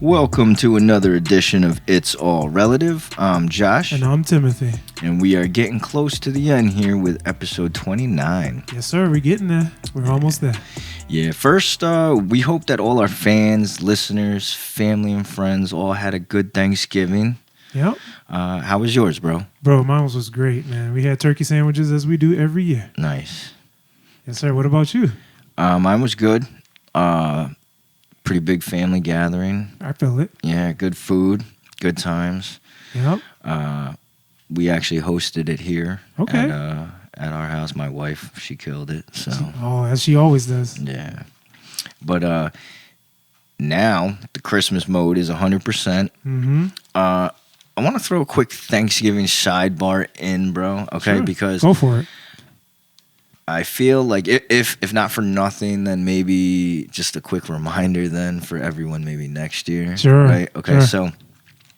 Welcome to another edition of It's All Relative. I'm Josh. And I'm Timothy. And we are getting close to the end here with episode 29. Yes, sir. We're getting there. We're almost there. Yeah, first, we hope that all our fans, listeners, family, and friends all had a good Thanksgiving. Yep. How was yours, bro? Bro, mine was great, man. We had turkey sandwiches as we do every year. Nice. Yes, sir. What about you? Mine was good. Pretty big family gathering. I feel it. Yeah, good food, good times. Yep. We actually hosted it here. Okay. At our house. My wife, she killed it. So. Oh, as she always does. Yeah. But now the Christmas mode is 100%. Mm-hmm. I want to throw a quick Thanksgiving sidebar in, bro. Okay, sure. Because go for it. I feel like if not for nothing, then maybe just a quick reminder then for everyone maybe next year. Sure. Right? Okay, sure. So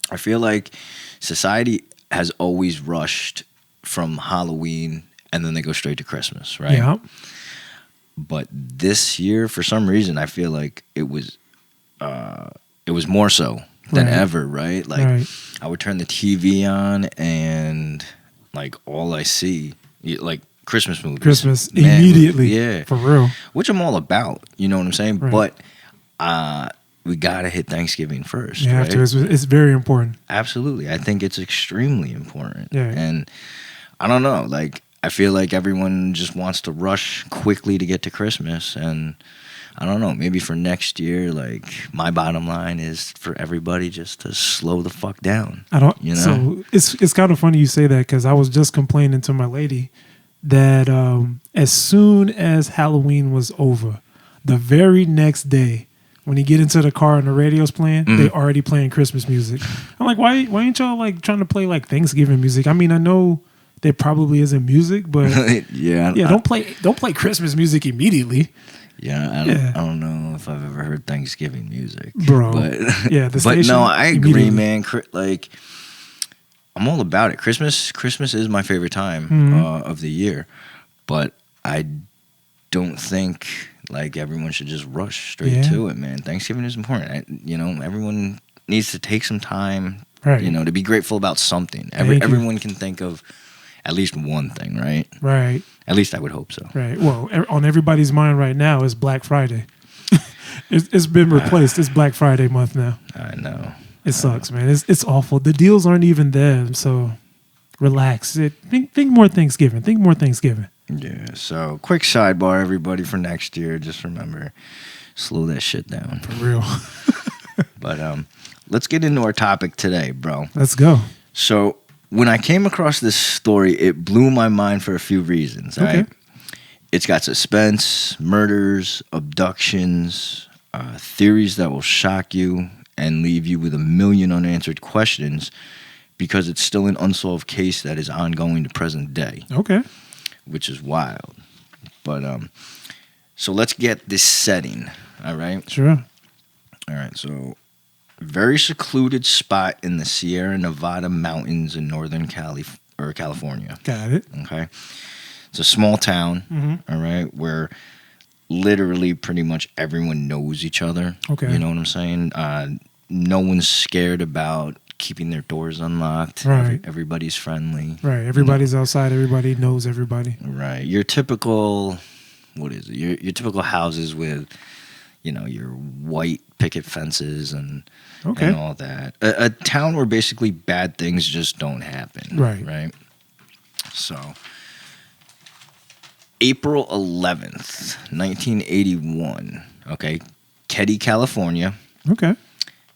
I feel like society has always rushed from Halloween and then they go straight to Christmas, right? Yeah. But this year, for some reason, I feel like it was more so than ever, right? Like I would turn the TV on and like all I see, like Christmas movies. Christmas Man, immediately. yeah. For real. Which I'm all about, you know what I'm saying? Right. But we got to hit Thanksgiving first, You have right? to. It's very important. Absolutely. I think it's extremely important. Yeah. And I don't know, like I feel like everyone just wants to rush quickly to get to Christmas, and I don't know, maybe for next year, like my bottom line is for everybody just to slow the fuck down. So it's kind of funny you say that because I was just complaining to my lady that as soon as Halloween was over, the very next day, when you get into the car and the radio's playing, they already playing Christmas music. I'm like, why ain't y'all like trying to play like Thanksgiving music? I mean, I know there probably isn't music, but don't play Christmas music immediately. I don't know if I've ever heard Thanksgiving music, bro. But station, no, I agree, man. Like I'm all about it. Christmas is my favorite time of the year, but I don't think like everyone should just rush straight to it, man. Thanksgiving is important. Everyone needs to take some time, to be grateful about something. Everyone can think of at least one thing, right? Right. At least I would hope so. Right. Well, on everybody's mind right now is Black Friday. It's been replaced. It's Black Friday month now. I know. It sucks, man. It's awful. The deals aren't even there, so relax. Think more Thanksgiving. Think more Thanksgiving. Yeah. So quick sidebar, everybody, for next year. Just remember, slow that shit down. For real. But let's get into our topic today, bro. Let's go. So when I came across this story, it blew my mind for a few reasons. Okay. Right? It's got suspense, murders, abductions, theories that will shock you and leave you with a million unanswered questions because it's still an unsolved case that is ongoing to present day. Okay. Which is wild. But so let's get this setting, all right? Sure. All right, so very secluded spot in the Sierra Nevada mountains in Northern California. Got it. Okay. It's a small town, all right, where literally pretty much everyone knows each other. Okay. You know what I'm saying? No one's scared about keeping their doors unlocked. Right. Everybody's friendly. Right. Everybody's outside. Everybody knows everybody. Right. Your typical, what is it? Your typical houses with, your white picket fences and all that. A town where basically bad things just don't happen. Right. Right. So, April 11th, 1981. Okay. Keddie, California. Okay.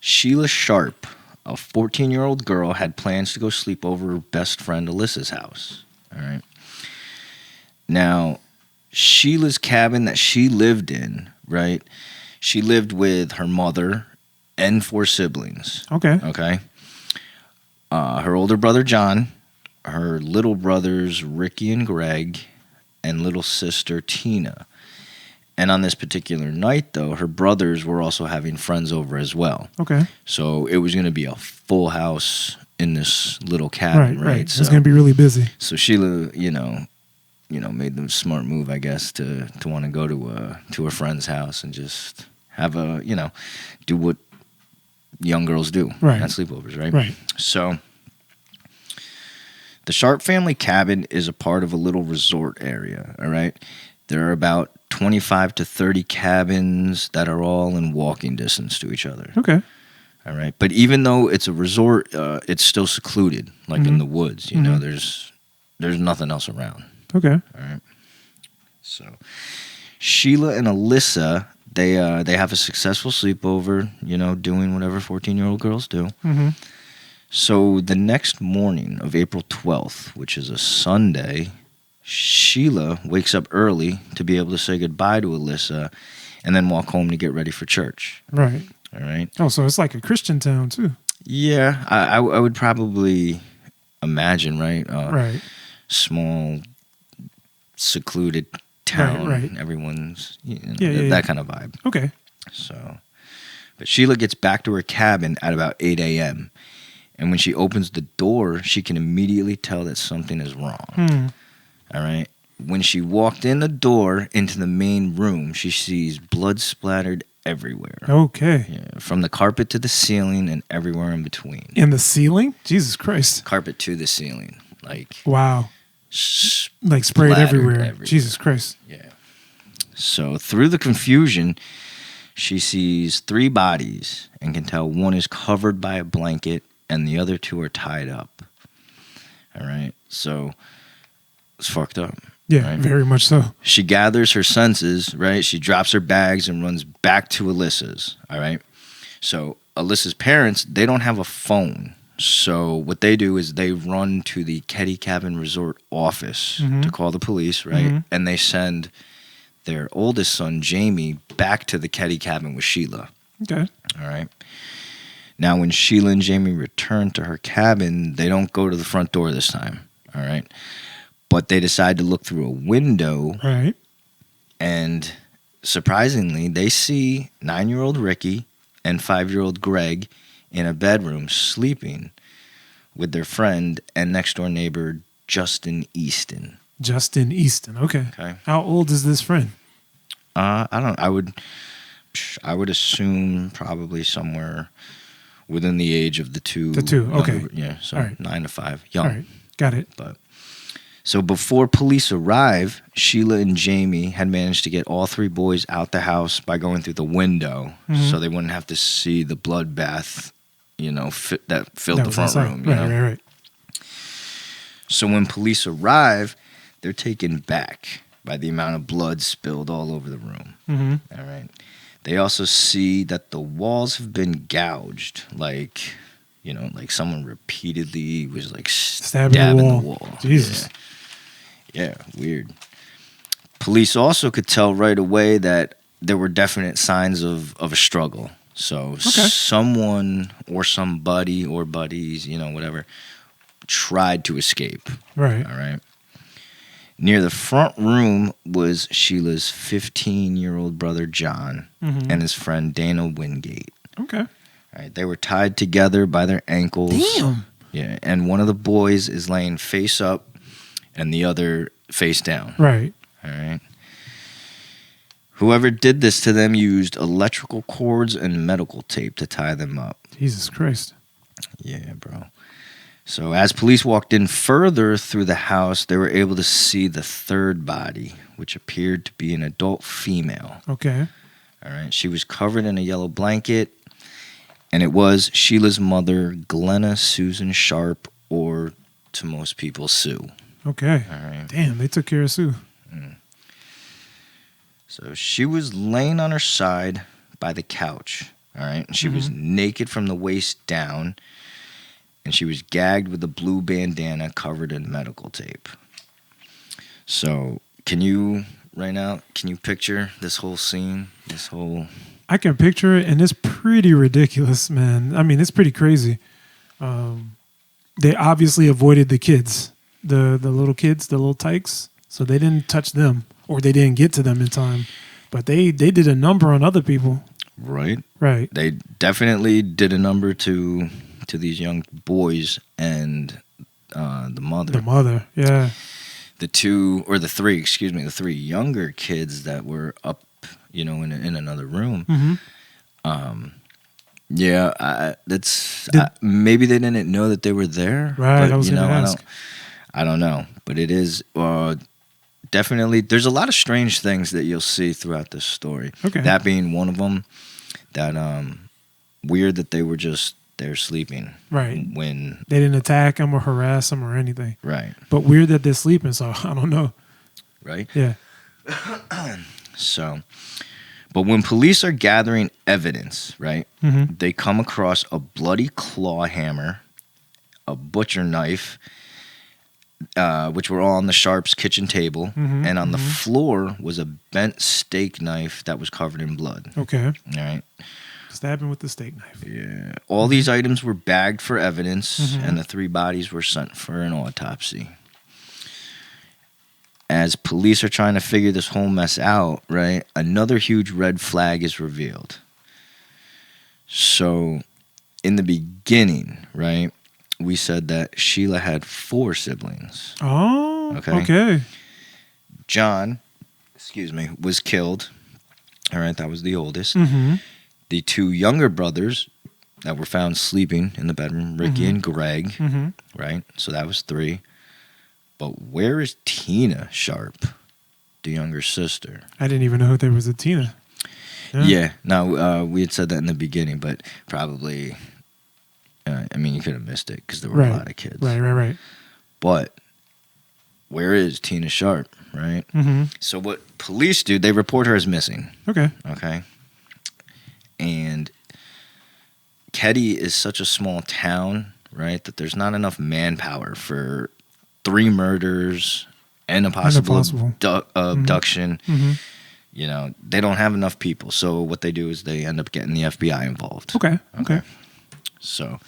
Sheila Sharp, a 14-year-old girl, had plans to go sleep over her best friend Alyssa's house. All right. Now, Sheila's cabin that she lived in, right? She lived with her mother and 4 siblings. Okay. Okay. Her older brother, John, her little brothers, Ricky and Greg, and little sister, Tina. And on this particular night, though, her brothers were also having friends over as well. Okay. So it was going to be a full house in this little cabin, right? So it's going to be really busy. So Sheila, made the smart move, I guess, to want to go to a friend's house and just have do what young girls do right. at sleepovers, right? Right. So the Sharp family cabin is a part of a little resort area, all right? There are about 25 to 30 cabins that are all in walking distance to each other. Okay. All right. But even though it's a resort, it's still secluded, like in the woods. You know, there's nothing else around. Okay. All right. So Sheila and Alyssa, they have a successful sleepover, you know, doing whatever 14-year-old girls do. Mm-hmm. So the next morning of April 12th, which is a Sunday, Sheila wakes up early to be able to say goodbye to Alyssa and then walk home to get ready for church. Right. All right. Oh, so it's like a Christian town too. Yeah, I would probably imagine, right? Right. Small, secluded town. Right. Everyone's, you know, Yeah, that kind of vibe. Okay. So, but Sheila gets back to her cabin at about 8 a.m. And when she opens the door, she can immediately tell that something is wrong. All right. When she walked in the door into the main room, she sees blood splattered everywhere. Okay. Yeah, from the carpet to the ceiling and everywhere in between. In the ceiling? Jesus Christ. Carpet to the ceiling. Like, wow. Like sprayed everywhere. everywhere. Jesus Christ. Yeah. So through the confusion, she sees 3 bodies and can tell one is covered by a blanket and the other 2 are tied up. All right. So it's fucked up. Yeah, right? very much so. She gathers her senses, right? She drops her bags and runs back to Alyssa's, all right? So Alyssa's parents, they don't have a phone. So what they do is they run to the Keddie Cabin Resort office to call the police, right? And they send their oldest son, Jamie, back to the Keddie Cabin with Sheila. Okay. All right? Now, when Sheila and Jamie return to her cabin, they don't go to the front door this time, all right? But they decide to look through a window. Right. And surprisingly, they see 9-year-old Ricky and 5-year-old Greg in a bedroom sleeping with their friend and next-door neighbor, Justin Easton. Justin Easton. Okay. How old is this friend? I don't. I would assume probably somewhere within the age of the two. The two. Okay. Younger, yeah. So All right. 9 to 5. Young. All right. Got it. But so before police arrive, Sheila and Jamie had managed to get all 3 boys out the house by going through the window, so they wouldn't have to see the bloodbath, you know, that filled the front room. You know? Right. So when police arrive, they're taken back by the amount of blood spilled all over the room. All right. They also see that the walls have been gouged, like, you know, like someone repeatedly was like stabbing the wall. Jesus. Yeah, weird. Police also could tell right away that there were definite signs of a struggle. So someone or somebody or buddies, you know, whatever, tried to escape. Right. All right. Near the front room was Sheila's 15-year-old brother, John, and his friend, Dana Wingate. Okay. All right. They were tied together by their ankles. Damn. Yeah. And one of the boys is laying face up and the other face down. Right. All right. Whoever did this to them used electrical cords and medical tape to tie them up. Jesus Christ. Yeah, bro. So as police walked in further through the house, they were able to see the 3rd body, which appeared to be an adult female. Okay. All right. She was covered in a yellow blanket, and it was Sheila's mother, Glenna Susan Sharp, or to most people, Sue. Okay. All right. Damn, they took care of Sue. So she was laying on her side by the couch. All right. And she was naked from the waist down. And she was gagged with a blue bandana covered in medical tape. So, can you picture this whole scene? I can picture it, and it's pretty ridiculous, man. I mean, it's pretty crazy. They obviously avoided the kids, the little kids, the little tykes, so they didn't touch them, or they didn't get to them in time. But they did a number on other people. Right. Right. They definitely did a number to these young boys and the mother. The mother, yeah. The 3 younger kids that were up, you know, in another room. Yeah, maybe they didn't know that they were there. Right, But, I was going to ask. I don't know. But it is definitely, there's a lot of strange things that you'll see throughout this story. Okay. That being one of them. That weird that they're sleeping. Right. When they didn't attack them or harass them or anything. Right. But weird that they're sleeping, so I don't know. Right? Yeah. So, but when police are gathering evidence, right, they come across a bloody claw hammer, a butcher knife, which were all on the Sharps' kitchen table, and on the floor was a bent steak knife that was covered in blood. Okay. All right. Stabbing with the steak knife. Yeah. All these items were bagged for evidence, and the 3 bodies were sent for an autopsy. As police are trying to figure this whole mess out, right, another huge red flag is revealed. So, in the beginning, right, we said that Sheila had 4 siblings. Oh, okay. John, was killed. All right, that was the oldest. The 2 younger brothers that were found sleeping in the bedroom, Ricky and Greg, right? So that was 3. But where is Tina Sharp, the younger sister? I didn't even know there was a Tina. Yeah. No, we had said that in the beginning, but probably, I mean, you could have missed it because there were a lot of kids. Right. But where is Tina Sharp, right? So what police do, they report her as missing. Okay. And Keddie is such a small town, right, that there's not enough manpower for 3 murders and a possible abduction. You know, they don't have enough people. So what they do is they end up getting the FBI involved. Okay. So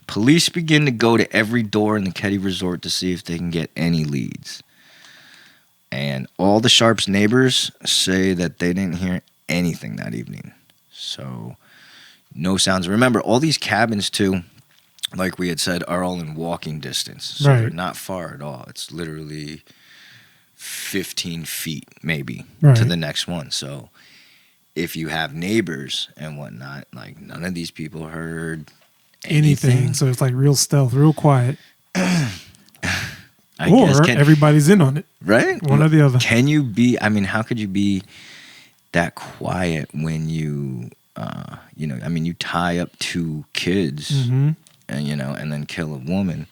police begin to go to every door in the Keddie resort to see if they can get any leads. And all the Sharps' neighbors say that they didn't hear anything that evening. So, no sounds. Remember, all these cabins, too, like we had said, are all in walking distance. So they're not far at all. It's literally 15 feet, maybe, to the next one. So, if you have neighbors and whatnot, like, none of these people heard anything. So, it's like real stealth, real quiet. I guess, everybody's in on it. Right? One or the other. Can you be, I mean, how could you be that quiet when you, you tie up 2 kids and, and then kill a woman.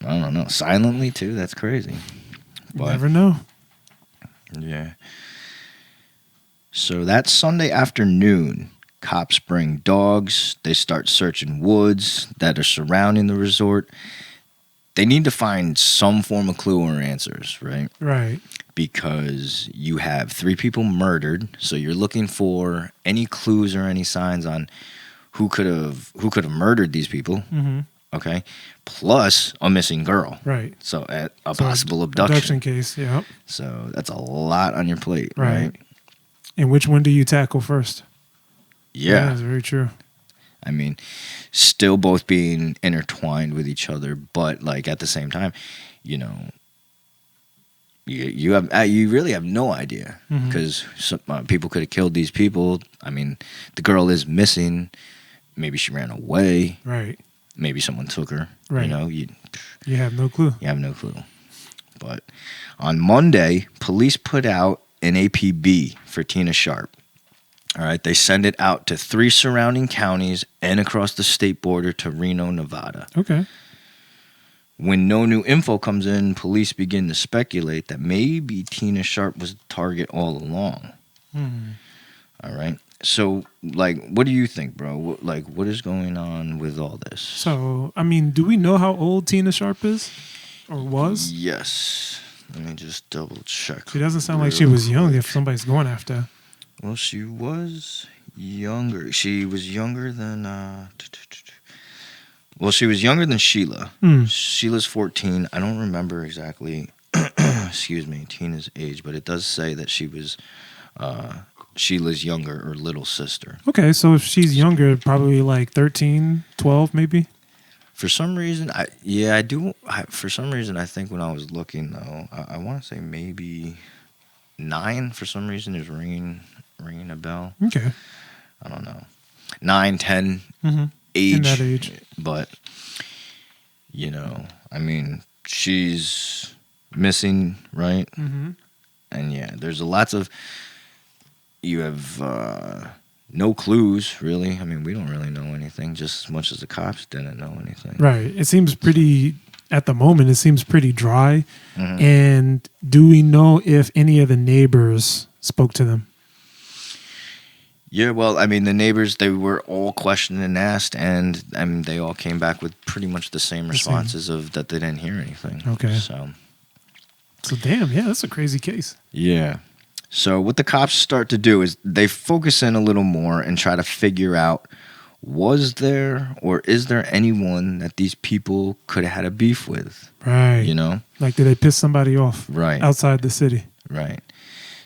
I don't know. Silently, too? That's crazy. But, never know. Yeah. So that Sunday afternoon, cops bring dogs. They start searching woods that are surrounding the resort. They need to find some form of clue or answers, right? Right. Because you have 3 people murdered, so you're looking for any clues or any signs on who could have murdered these people. Okay, plus a missing girl. Right. So a possible abduction case. Yeah. So that's a lot on your plate, right? And which one do you tackle first? Yeah, that's very true. I mean, still both being intertwined with each other, but like at the same time, you really have no idea because people could have killed these people. I mean, the girl is missing. Maybe she ran away. Right. Maybe someone took her. Right. You have no clue. You have no clue. But on Monday, police put out an APB for Tina Sharp. All right, they send it out to 3 surrounding counties and across the state border to Reno, Nevada. Okay. When no new info comes in, police begin to speculate that maybe Tina Sharp was the target all along. All right. So, like, what do you think, bro? What is going on with all this? So, I mean, do we know how old Tina Sharp is or was? Yes. Let me just double check. She doesn't sound like she was young if somebody's going after her. Well, she was younger. She was younger than... she was younger than Sheila. Sheila's 14. I don't remember exactly, Tina's age, but it does say that she was Sheila's younger or little sister. Okay, so if she's younger, probably like 13, 12 maybe? For some reason, for some reason, I think when I was looking, though, I want to say maybe 9 for some reason is ringing a bell. Okay. I don't know. 9, 10 age. In that age. But, you know, I mean, she's missing, right? Mm-hmm. And yeah, there's lots of, you have no clues, really. I mean, we don't really know anything, just as much as the cops didn't know anything. Right. It seems pretty, at the moment, it seems pretty dry. Mhm. And do we know if any of the neighbors spoke to them? Yeah, well, I mean, the neighbors, they were all questioned and asked, and they all came back with pretty much the same responses of that they didn't hear anything. Okay. So Damn, yeah, that's a crazy case. yeah. So what the cops start to do is they focus in a little more and try to figure out, was there or is there anyone that these people could have had a beef with? Right. You know? Like, did they piss somebody off Right. outside the city? Right.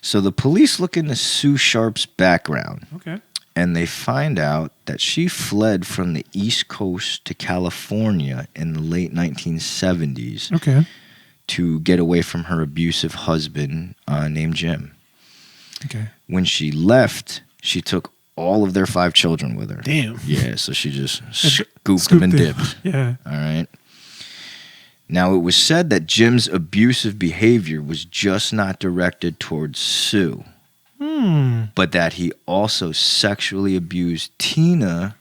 So the police look into Sue Sharp's background. Okay. And they find out that she fled from the East Coast to California in the late 1970s Okay. to get away from her abusive husband named Jim. Okay. When she left, she took all of their 5 children with her. Damn. Yeah, so she just scooped them and dipped. Yeah. All right. Now, it was said that Jim's abusive behavior was just not directed towards Sue, but that he also sexually abused Tina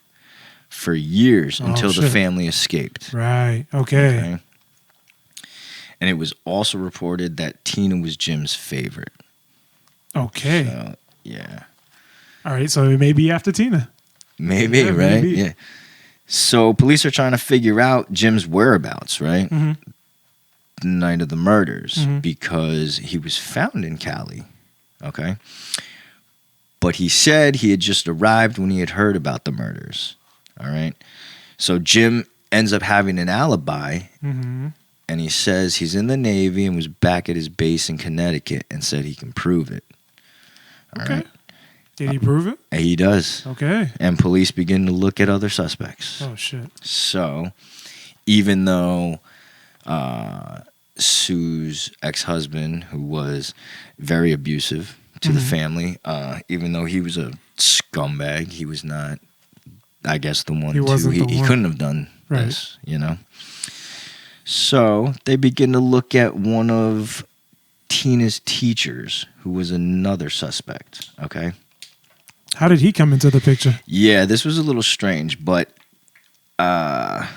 for years until the family escaped. Right. Okay. And it was also reported that Tina was Jim's favorite. Okay. So, yeah. All right. So it may be after Tina. Maybe, Yeah, right? maybe. Yeah. So police are trying to figure out Jim's whereabouts, right? Mm-hmm. The night of the murders, because he was found in Cali. Okay. But he said he had just arrived when he had heard about the murders. All right. So Jim ends up having an alibi, and he says he's in the Navy and was back at his base in Connecticut and said he can prove it. All right. Did he prove it? And he does. Okay. And police begin to look at other suspects. Oh, shit. So even though Sue's ex-husband, who was very abusive to the family, even though he was a scumbag, he was not, I guess, the one. He couldn't have done this, you know. So they begin to look at one of Tina's teachers, who was another suspect. Okay. How did he come into the picture? Yeah, this was a little strange, but I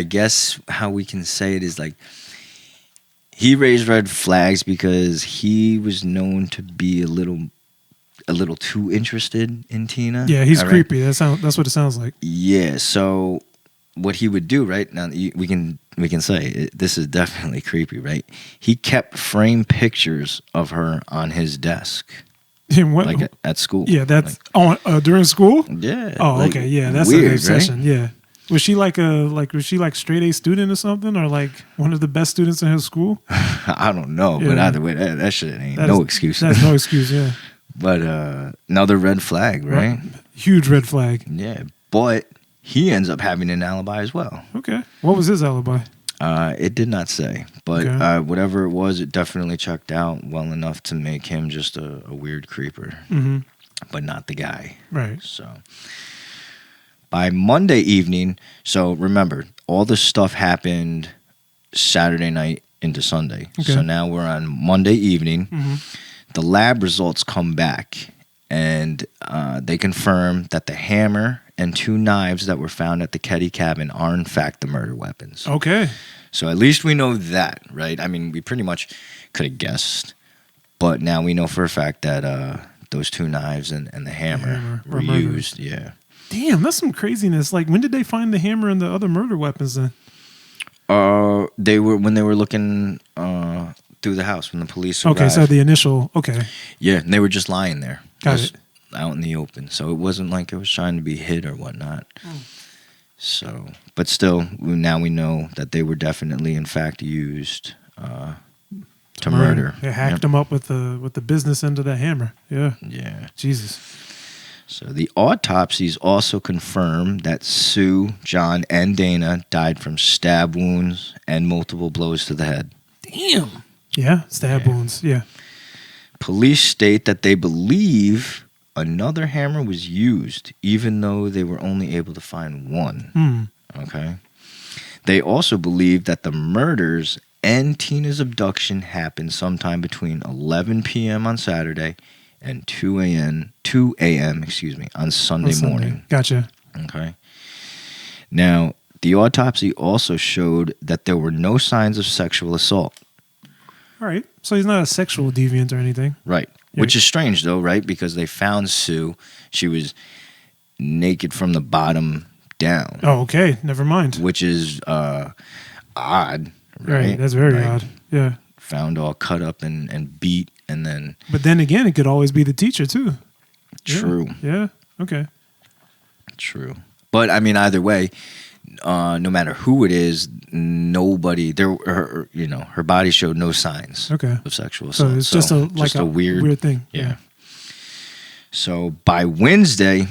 guess how we can say it is like he raised red flags because he was known to be a little too interested in Tina. Yeah, he's creepy. That's what it sounds like. Yeah, so what he would do, right? Now we can say this is definitely creepy, right? He kept framed pictures of her on his desk. In what? Like at school. Yeah, that's on during school? Yeah. Oh, like, okay. Yeah, that's weird, an obsession. Right? Yeah. Was she like straight A student or something, or like one of the best students in her school? I don't know, but either way, that shit ain't no excuse. That's no excuse, yeah. But another red flag, right? Huge red flag. Yeah, but he ends up having an alibi as well. Okay. What was his alibi? It did not say, but whatever it was, it definitely checked out well enough to make him just a weird creeper, but not the guy. Right. So by Monday evening, so remember, all this stuff happened Saturday night into Sunday. Okay. So now we're on Monday evening. The lab results come back, and they confirm that the hammer and 2 knives that were found at the Keddie cabin are in fact the murder weapons. Okay. So at least we know that, right? I mean, we pretty much could have guessed, but now we know for a fact that those 2 knives and the hammer were used. Yeah. Damn, that's some craziness. Like, when did they find the hammer and the other murder weapons then? They were when they were looking through the house when the police arrived. Okay, so the initial. Okay. Yeah, and they were just lying there. Got it. Out in the open, so it wasn't like it was trying to be hid or whatnot. So, but still, now we know that they were definitely, in fact, used to murder. They hacked them up with the business end of the hammer. Yeah. Yeah. Jesus. So the autopsies also confirm that Sue, John, and Dana died from stab wounds and multiple blows to the head. Damn. Yeah, stab wounds. Yeah. Police state that they believe another hammer was used, even though they were only able to find one. Okay. They also believe that the murders and Tina's abduction happened sometime between 11 p.m. on Saturday and 2 a.m. On Sunday morning. Gotcha. Okay. Now, the autopsy also showed that there were no signs of sexual assault. All right. So he's not a sexual deviant or anything. Right. Yeah. Which is strange, though, right? Because they found Sue. She was naked from the bottom down. Oh, okay. Never mind. Which is odd. Right. That's very odd. Yeah. Found all cut up and beat, and then... But then again, it could always be the teacher, too. True. Yeah. Okay. True. But, I mean, either way, no matter who it is, nobody... her body showed no signs of sexual assault. So it's just a weird thing. Yeah. So, by Wednesday,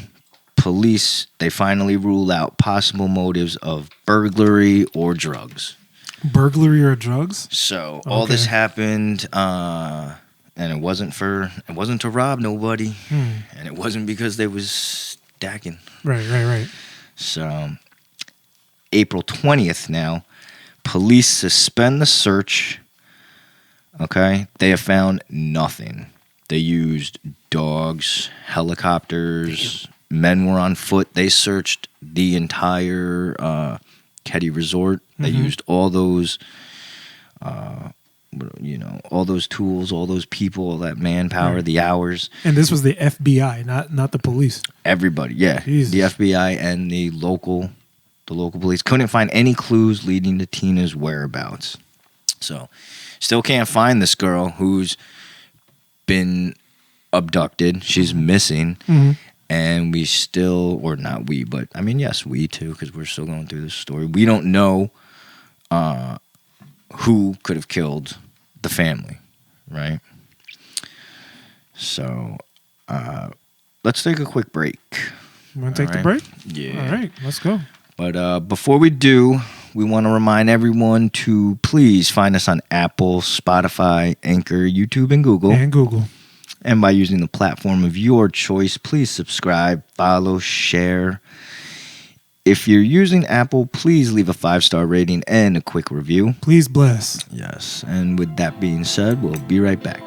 police, they finally ruled out possible motives of burglary or drugs. Burglary or drugs? So all this happened, and it wasn't to rob nobody, and it wasn't because they was stacking. Right. So April 20th now, police suspend the search. Okay, they have found nothing. They used dogs, helicopters. Men were on foot. They searched the entire Keddie Resort. They used all those, all those tools, all those people, all that manpower, the hours. And this was the FBI, not the police. Everybody, yeah. Jesus. The FBI and the local police couldn't find any clues leading to Tina's whereabouts. So, still can't find this girl who's been abducted. She's missing. And we still, or not we, but I mean, yes, we too, because we're still going through this story. We don't know who could have killed the family, right? So, let's take a quick break. You want to take the break? Yeah. All right, let's go. But before we do, we want to remind everyone to please find us on Apple, Spotify, Anchor, YouTube, and Google. And by using the platform of your choice, please subscribe, follow, share. If you're using Apple, please leave a 5-star rating and a quick review. Please bless. Yes. And with that being said, we'll be right back.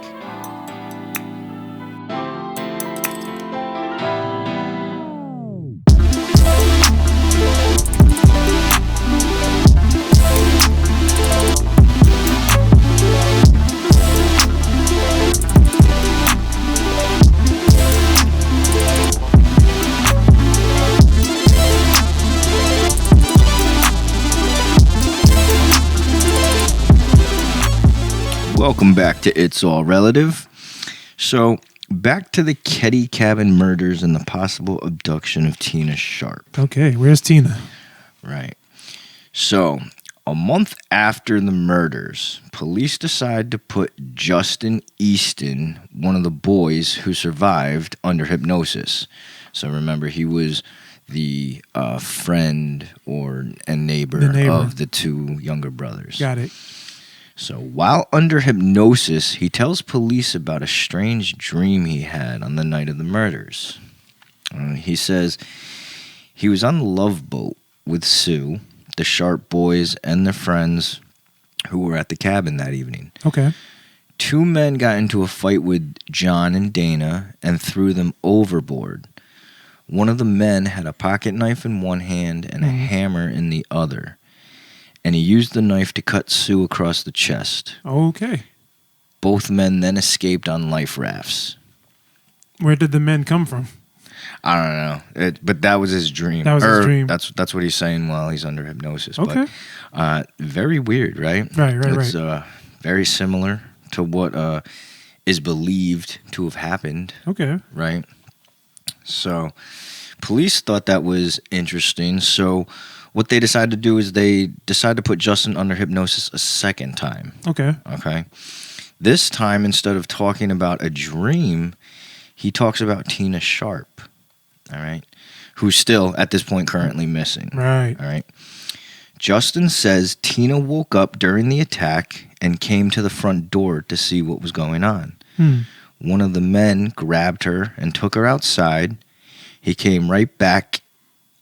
Welcome back to It's All Relative. So, back to the Keddie Cabin Murders and the possible abduction of Tina Sharp. Okay, where's Tina? Right. So, a month after the murders, police decide to put Justin Easton, one of the boys who survived, under hypnosis. So, remember, he was the friend and neighbor of the two younger brothers. Got it. So while under hypnosis, he tells police about a strange dream he had on the night of the murders. He says he was on the Love Boat with Sue, the Sharp boys, and their friends who were at the cabin that evening. Okay. 2 men got into a fight with John and Dana and threw them overboard. One of the men had a pocket knife in one hand and a hammer in the other. And he used the knife to cut Sue across the chest. Okay. Both men then escaped on life rafts. Where did the men come from? I don't know, but that was his dream. That was his dream. That's what he's saying while he's under hypnosis. Okay. But, very weird, right? Right. It's very similar to what is believed to have happened. Okay. Right? So, police thought that was interesting. So, what they decided to do is they decided to put Justin under hypnosis a second time. Okay. This time, instead of talking about a dream, he talks about Tina Sharp, all right, who's still, at this point, currently missing. Right. All right. Justin says Tina woke up during the attack and came to the front door to see what was going on. one of the men grabbed her and took her outside. He came right back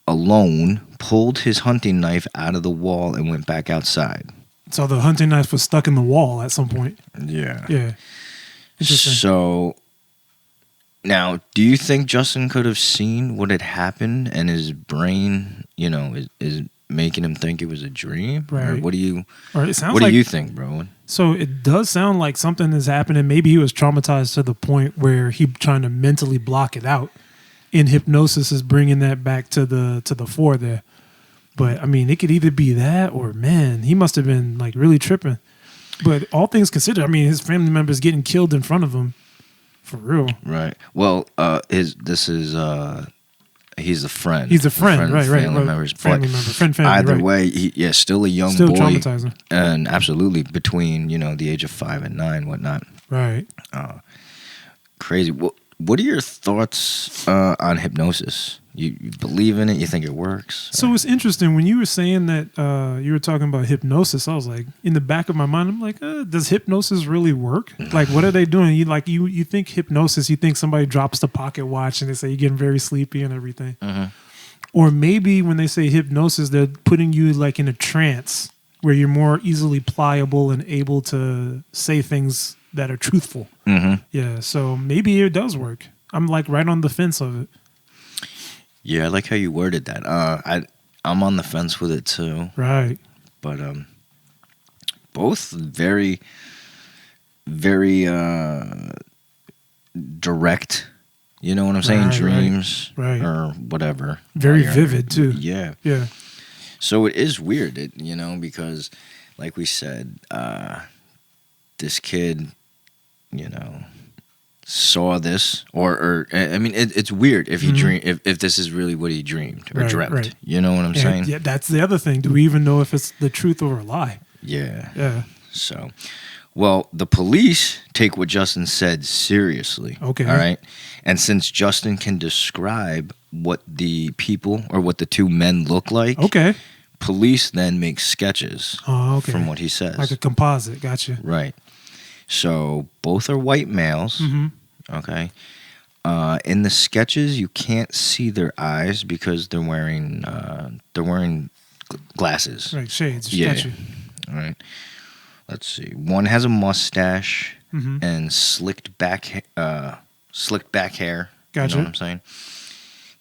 alone, pulled his hunting knife out of the wall, and went back outside. So the hunting knife was stuck in the wall at some point. Yeah. Yeah. Interesting. So now, do you think Justin could have seen what had happened and his brain, is making him think it was a dream? Right. Or what do you think, bro? So it does sound like something is happening. Maybe he was traumatized to the point where he trying to mentally block it out. And hypnosis is bringing that back to the fore there. But I mean, it could either be that or, man, he must have been like really tripping. But all things considered, I mean, his family members getting killed in front of him, for real. Right. Well, he's a friend. He's a friend, right. Family members. Family member, friend, either right. way, still a young still boy. Traumatizing. And absolutely between the age of 5 and 9, whatnot. Right. Crazy. What are your thoughts on hypnosis? You believe in it? You think it works? So it's interesting when you were saying that you were talking about hypnosis. I was like, in the back of my mind, I'm like, does hypnosis really work? Like, what are they doing? You think hypnosis? You think somebody drops the pocket watch and they say you're getting very sleepy and everything, or maybe when they say hypnosis, they're putting you like in a trance where you're more easily pliable and able to say things that are truthful. Yeah, so maybe it does work. I'm like right on the fence of it. Yeah, I like how you worded that. I'm on the fence with it too. Right. But both very, very direct. You know what I'm saying? Dreams, right. Or whatever. Very vivid too. Yeah. Yeah. So it is weird, because, like we said, this kid, saw this, or I mean, it's weird if he dream if this is really what he dreamed or dreamt. Right. You know what I'm saying? Yeah, that's the other thing. Do we even know if it's the truth or a lie? Yeah. Yeah. So, well, the police take what Justin said seriously. Okay. All right. And since Justin can describe what the people or what the two men look like, okay, police then make sketches from what he says. Like a composite. Gotcha. Right. So both are white males. Okay. In the sketches, you can't see their eyes because they're wearing glasses. Right, shades. Yeah. Gotcha. All right. Let's see. One has a mustache and slicked back hair. Gotcha. You know what I'm saying?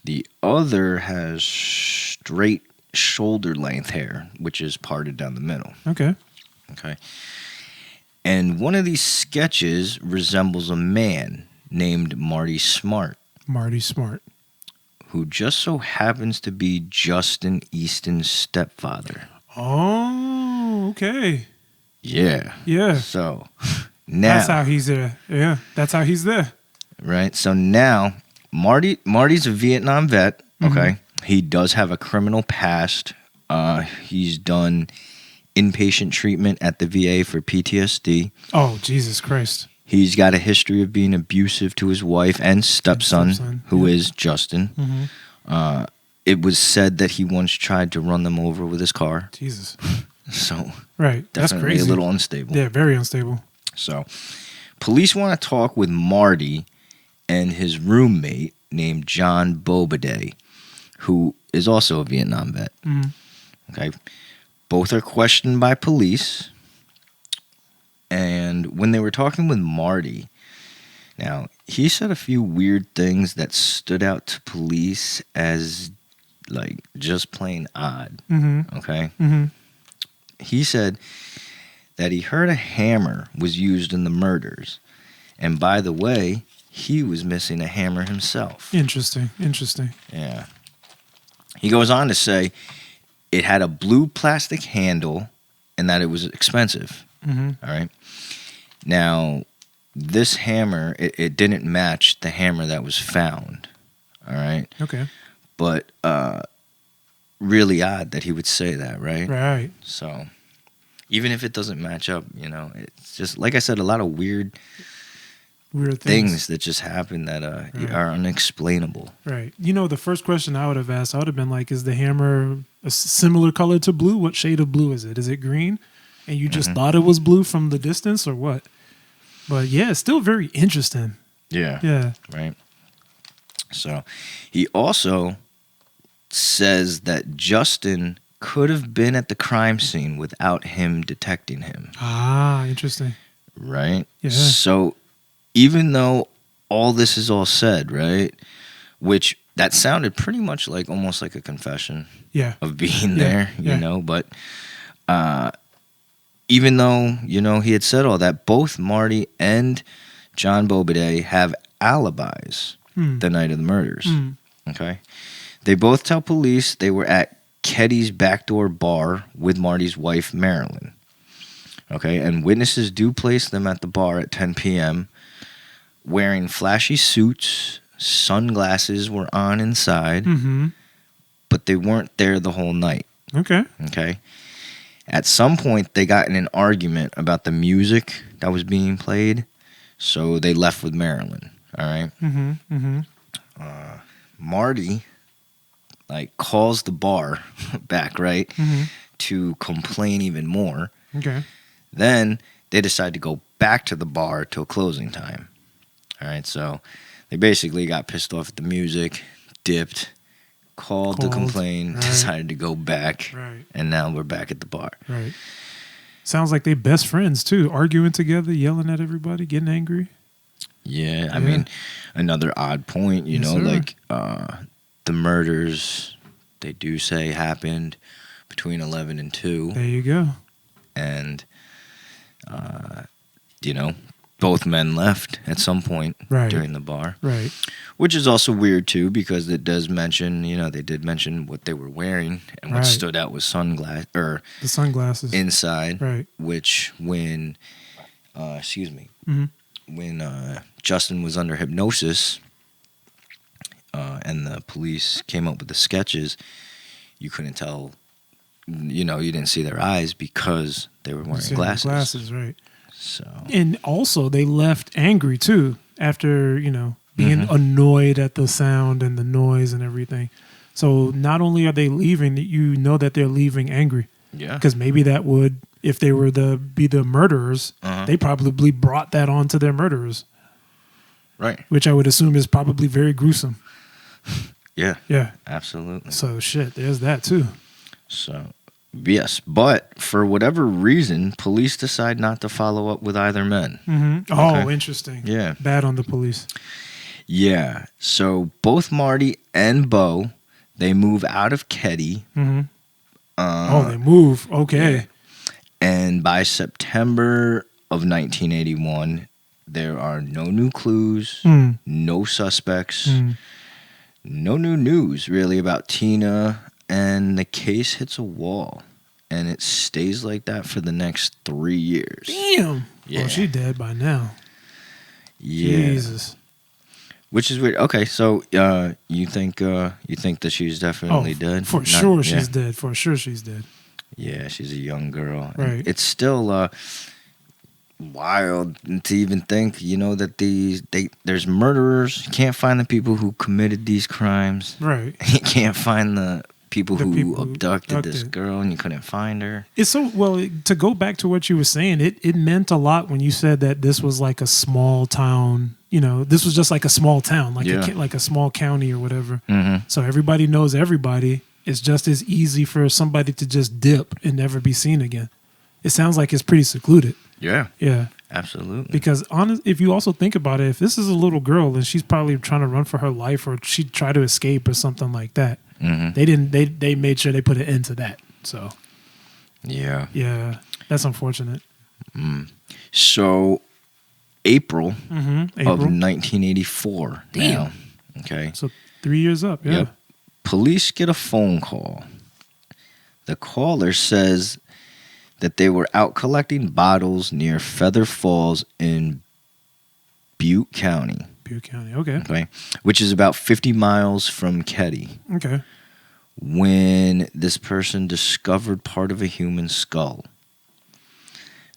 The other has straight shoulder length hair, which is parted down the middle. Okay. Okay. And one of these sketches resembles a man named Marty Smart. Marty Smart. Who just so happens to be Justin Easton's stepfather. Oh, okay. Yeah. Yeah. So now. That's how he's there. Yeah, that's how he's there. Right. So now, Marty's a Vietnam vet. Okay. He does have a criminal past. He's done inpatient treatment at the VA for PTSD. Oh, Jesus Christ. He's got a history of being abusive to his wife and stepson, who is Justin. It was said that he once tried to run them over with his car. Jesus. So, right. That's definitely crazy. A little unstable. Yeah, very unstable. So, police want to talk with Marty and his roommate named John Bobaday, who is also a Vietnam vet. Okay. Both are questioned by police. And when they were talking with Marty, now, he said a few weird things that stood out to police as, like, just plain odd. Okay? He said that he heard a hammer was used in the murders. And by the way, he was missing a hammer himself. Interesting. Yeah. He goes on to say it had a blue plastic handle and that it was expensive. All right. Now, this hammer, it didn't match the hammer that was found. All right. Okay. But really odd that he would say that, right? Right. So, even if it doesn't match up, it's just, like I said, a lot of weird things that just happen that are unexplainable. Right. The first question I would have asked, I would have been like, is the hammer a similar color to blue? What shade of blue is it? Is it green? And you just thought it was blue from the distance or what? But yeah, it's still very interesting. Yeah. Yeah. Right. So he also says that Justin could have been at the crime scene without him detecting him. Ah, interesting. Right? Yeah. So even though all this is all said, right? Which that sounded pretty much like almost like a confession Yeah. of being Yeah. there, Yeah. you know, but even though, you know, he had said all that, both Marty and John Bobbiday have alibis the night of the murders. Okay? They both tell police they were at Keddie's backdoor bar with Marty's wife, Marilyn. Okay? And witnesses do place them at the bar at 10 p.m. wearing flashy suits. Sunglasses were on inside, but they weren't there the whole night. Okay. Okay? At some point, they got in an argument about the music that was being played, so they left with Marilyn. All right? Marty, like, calls the bar back, right, to complain even more. Okay. Then they decide to go back to the bar till closing time. All right, so they basically got pissed off at the music, dipped, called to complain, right. decided to go back, Right. and now we're back at the bar. Right. Sounds like they best friends too, arguing together, yelling at everybody, getting angry. Yeah, I mean, another odd point, you know, sir. like the murders, they do say happened between 11 and 2. There you go. And, you know, both men left at some point during the bar. Right. Which is also weird, too, because it does mention, you know, they did mention what they were wearing, and what stood out was the sunglasses inside, right. which when, when Justin was under hypnosis and the police came up with the sketches, you couldn't tell, you know, you didn't see their eyes because they were wearing glasses. Glasses, right. So. And also they left angry too after, you know, being annoyed at the sound and the noise and everything. So not only are they leaving, you know that they're leaving angry. Yeah. Because maybe that would, if they were be the murderers, they probably brought that on to their murderers. Right. Which I would assume is probably very gruesome. Yeah. Yeah. Absolutely. So shit, there's that too. So, yes. But for whatever reason, police decide not to follow up with either men. Oh, interesting. Yeah. Bad on the police. Yeah. So both Marty and Bo, they move out of Keddie. They move. Okay. Yeah. And by September of 1981, there are no new clues, no suspects, no new news really about Tina, and the case hits a wall. And it stays like that for the next 3 years. Damn. Yeah. Well, she dead by now. Yeah. Jesus. Which is weird. Okay, so you think that she's definitely dead? For sure she's dead. For sure she's dead. Yeah, she's a young girl. Right. And it's still wild to even think, you know, that there's murderers. You can't find the people who committed these crimes. Right. You can't find the people who abducted this girl, and you couldn't find her. It's so, well, to go back to what you were saying, it meant a lot when you said that this was like a small town. You know, this was just like a small town, like like a small county or whatever. So everybody knows everybody. It's just as easy for somebody to just dip and never be seen again. It sounds like it's pretty secluded. Yeah. Yeah. Absolutely. Because if you also think about it, if this is a little girl and she's probably trying to run for her life, or she'd try to escape or something like that, they made sure they put an end to that. So yeah, that's unfortunate. So April of April. 1984. Damn. Now, okay. So 3 years up. Yeah. Yep. Police get a phone call. The caller says that they were out collecting bottles near Feather Falls in Butte County. Butte County. Okay. Which is about 50 miles from Keddie. Okay. When this person discovered part of a human skull.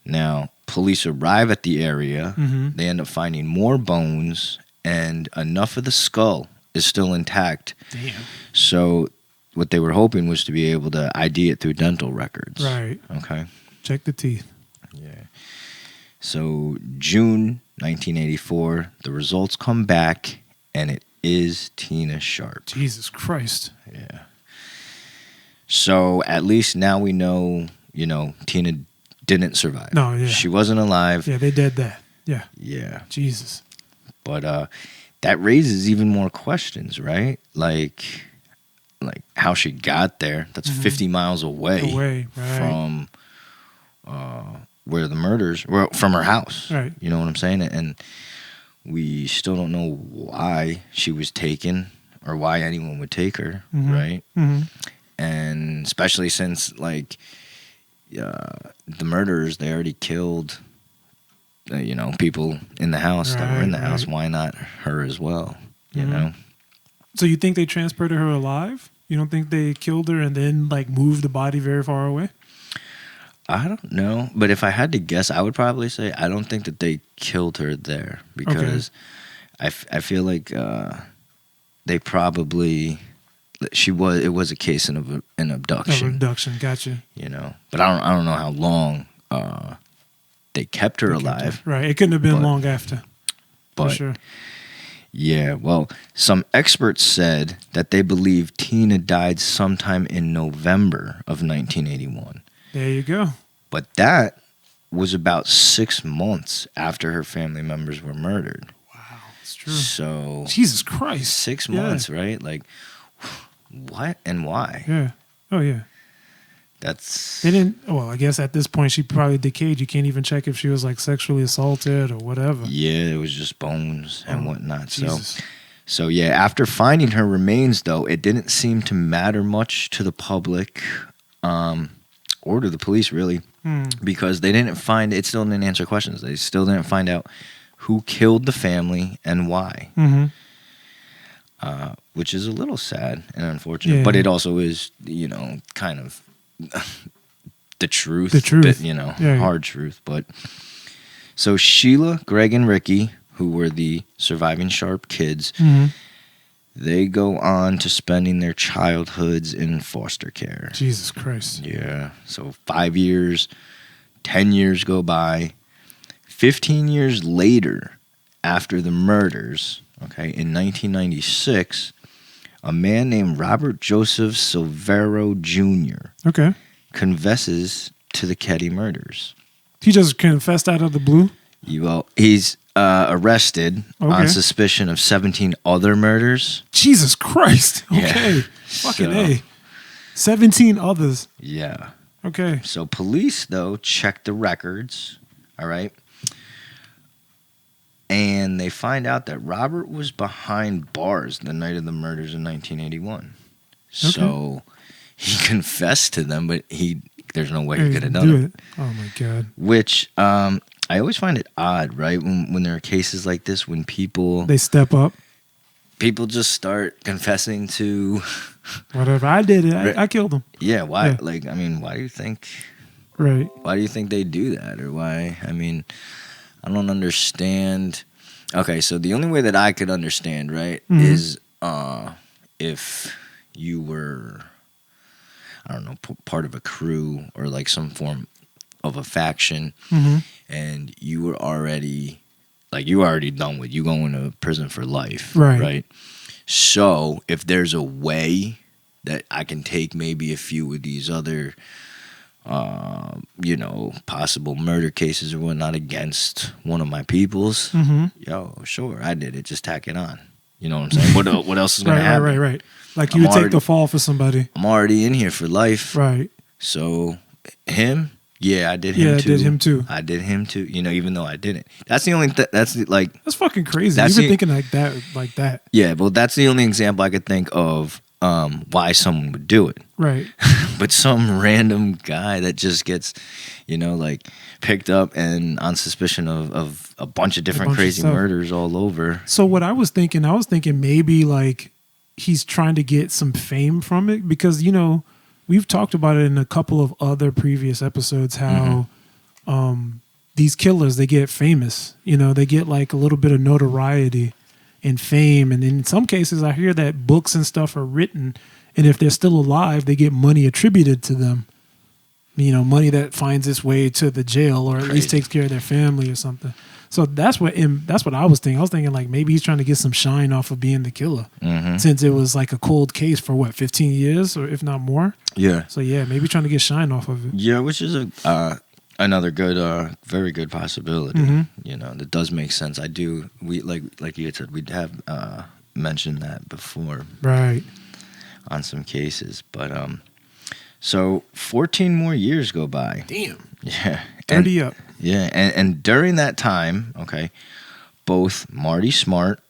Now, police arrive at the area. They end up finding more bones, and enough of the skull is still intact. Damn. So what they were hoping was to be able to ID it through dental records. Right. Okay. Check the teeth. Yeah. So June 1984, the results come back, and it is Tina Sharp. Jesus Christ. Yeah. So at least now we know, Tina didn't survive. No, yeah. She wasn't alive. Yeah, they did that. Yeah. Yeah. Jesus. But that raises even more questions, right? Like how she got there. That's 50 miles away right. from where the murders were, from her house. Right. You know what I'm saying? And we still don't know why she was taken or why anyone would take her, right? Mm-hmm. And especially since, the murderers, they already killed, people in the house that were in the house. Why not her as well, you know? So you think they transported her alive? You don't think they killed her and then, moved the body very far away? I don't know. But if I had to guess, I would probably say I don't think that they killed her there because I feel like they probably... It was a case of an abduction. Abduction, gotcha. But I don't know how long they kept her alive. Right, it couldn't have been long after. But, for sure. Yeah, well, some experts said that they believe Tina died sometime in November of 1981. There you go. But that was about 6 months after her family members were murdered. Wow, it's true. So Jesus Christ, 6 months, right? What and why? Yeah. Oh yeah. They didn't. Well, I guess at this point she probably decayed. You can't even check if she was sexually assaulted or whatever. Yeah, it was just bones and whatnot. Jesus. So yeah. After finding her remains, though, it didn't seem to matter much to the public, or to the police really, because they didn't find it. Still didn't answer questions. They still didn't find out who killed the family and why. Mm-hmm. Which is a little sad and unfortunate, but it also is, kind of the truth. The truth. Hard truth. But so Sheila, Greg, and Ricky, who were the surviving Sharp kids, they go on to spending their childhoods in foster care. Jesus Christ. Yeah. So 5 years, 10 years go by. 15 years later, after the murders, in 1996, a man named Robert Joseph Silvero Jr. Confesses to the Keddie murders. He just confessed out of the blue? He's arrested on suspicion of 17 other murders. Jesus Christ. Okay. Yeah. Fucking A. 17 others. Yeah. Okay. So police, though, checked the records. All right. And they find out that Robert was behind bars the night of the murders in 1981. So he confessed to them, but there's no way he could have done it. Oh, my God. Which I always find it odd, right? When there are cases like this, when people... They step up. People just start confessing to... Whatever. I did it. I killed him. Yeah, why? Yeah. Why do you think... Right. Why do you think they do that? Or why... I don't understand. Okay, so the only way that I could understand, right, is if you were, I don't know, part of a crew or some form of a faction, and you were already, you were already done with, you going to prison for life, right? So if there's a way that I can take maybe a few of these other... possible murder cases or whatnot against one of my peoples. Sure, I did it. Just tack it on. You know what I'm saying? What else is going to happen? Right. You would take the fall for somebody. I'm already in here for life. Right. So, him? Yeah, I did him too. I did him too. Even though I didn't. That's the only... That's fucking crazy. Even thinking like that. Yeah, well, that's the only example I could think of why someone would do it. Right. But some random guy that just gets, picked up and on suspicion of a bunch of different crazy murders all over. So what I was thinking maybe he's trying to get some fame from it because, we've talked about it in a couple of other previous episodes how these killers, they get famous. They get a little bit of notoriety and fame, and in some cases I hear that books and stuff are written, and if they're still alive they get money attributed to them money that finds its way to the jail, or at least Crazy. takes care of their family or something. So that's what I was thinking. I was thinking like maybe he's trying to get some shine off of being the killer, since it was like a cold case for 15 years or if not more. Yeah. So yeah, maybe trying to get shine off of it. Yeah, which is another good, very good possibility. That does make sense. I do. We like you had said, we'd have mentioned that before, Right. on some cases, but so 14 more years go by. Damn. Yeah, 30 up. Yeah, and during that time, okay, both Marty Smart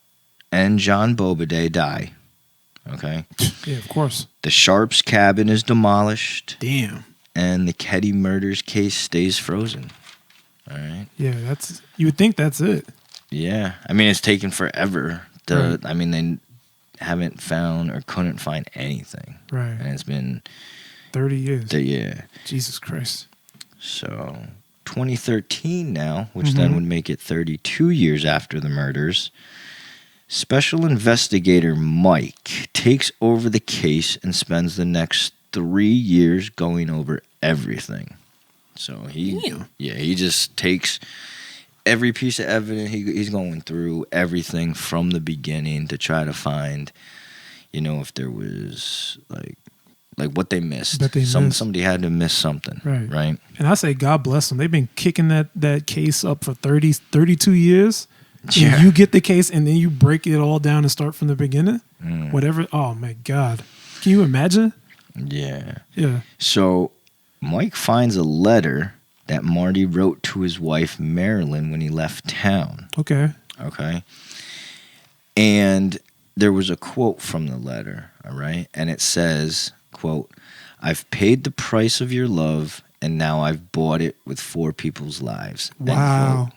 and John Bobbiday die. Okay. Yeah, of course. The Sharps cabin is demolished. Damn. And the Keddie Murders case stays frozen. All right. Yeah, you would think that's it. Yeah, I mean it's taken forever. Right. I mean they haven't found or couldn't find anything. Right. And it's been 30 years. Yeah. Jesus Christ. So 2013 now, which then would make it 32 years after the murders. Special investigator Mike takes over the case and spends the next 3 years going over everything. So he just takes every piece of evidence. He's going through everything from the beginning to try to find, if there was like what they missed. Somebody had to miss something. Right. And I say God bless them. They've been kicking that case up for 32 years. Yeah. And you get the case and then you break it all down and start from the beginning. Whatever. Oh my God. Can you imagine? Yeah. Yeah. So Mike finds a letter that Marty wrote to his wife Marilyn when he left town. Okay. And there was a quote from the letter, all right? And it says, quote, "I've paid the price of your love, and now I've bought it with 4 people's lives." Wow.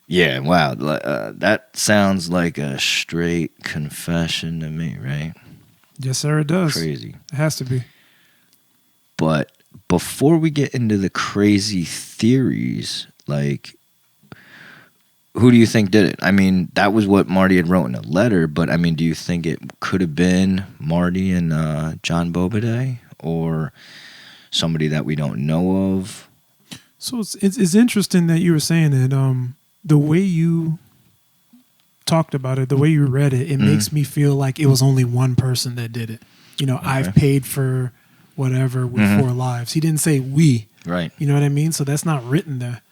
Yeah, wow. That sounds like a straight confession to me, right? Yes, sir, it does. Crazy. It has to be. But before we get into the crazy theories, like, who do you think did it? I mean, that was what Marty had wrote in a letter, but I mean, do you think it could have been Marty and John Bobbiday, or somebody that we don't know of? So it's interesting that you were saying that. The way you talked about it, the way you read it, it makes me feel like it was only one person that did it. I've paid for whatever with 4 lives. He didn't say we. Right. You know what I mean? So that's not written there.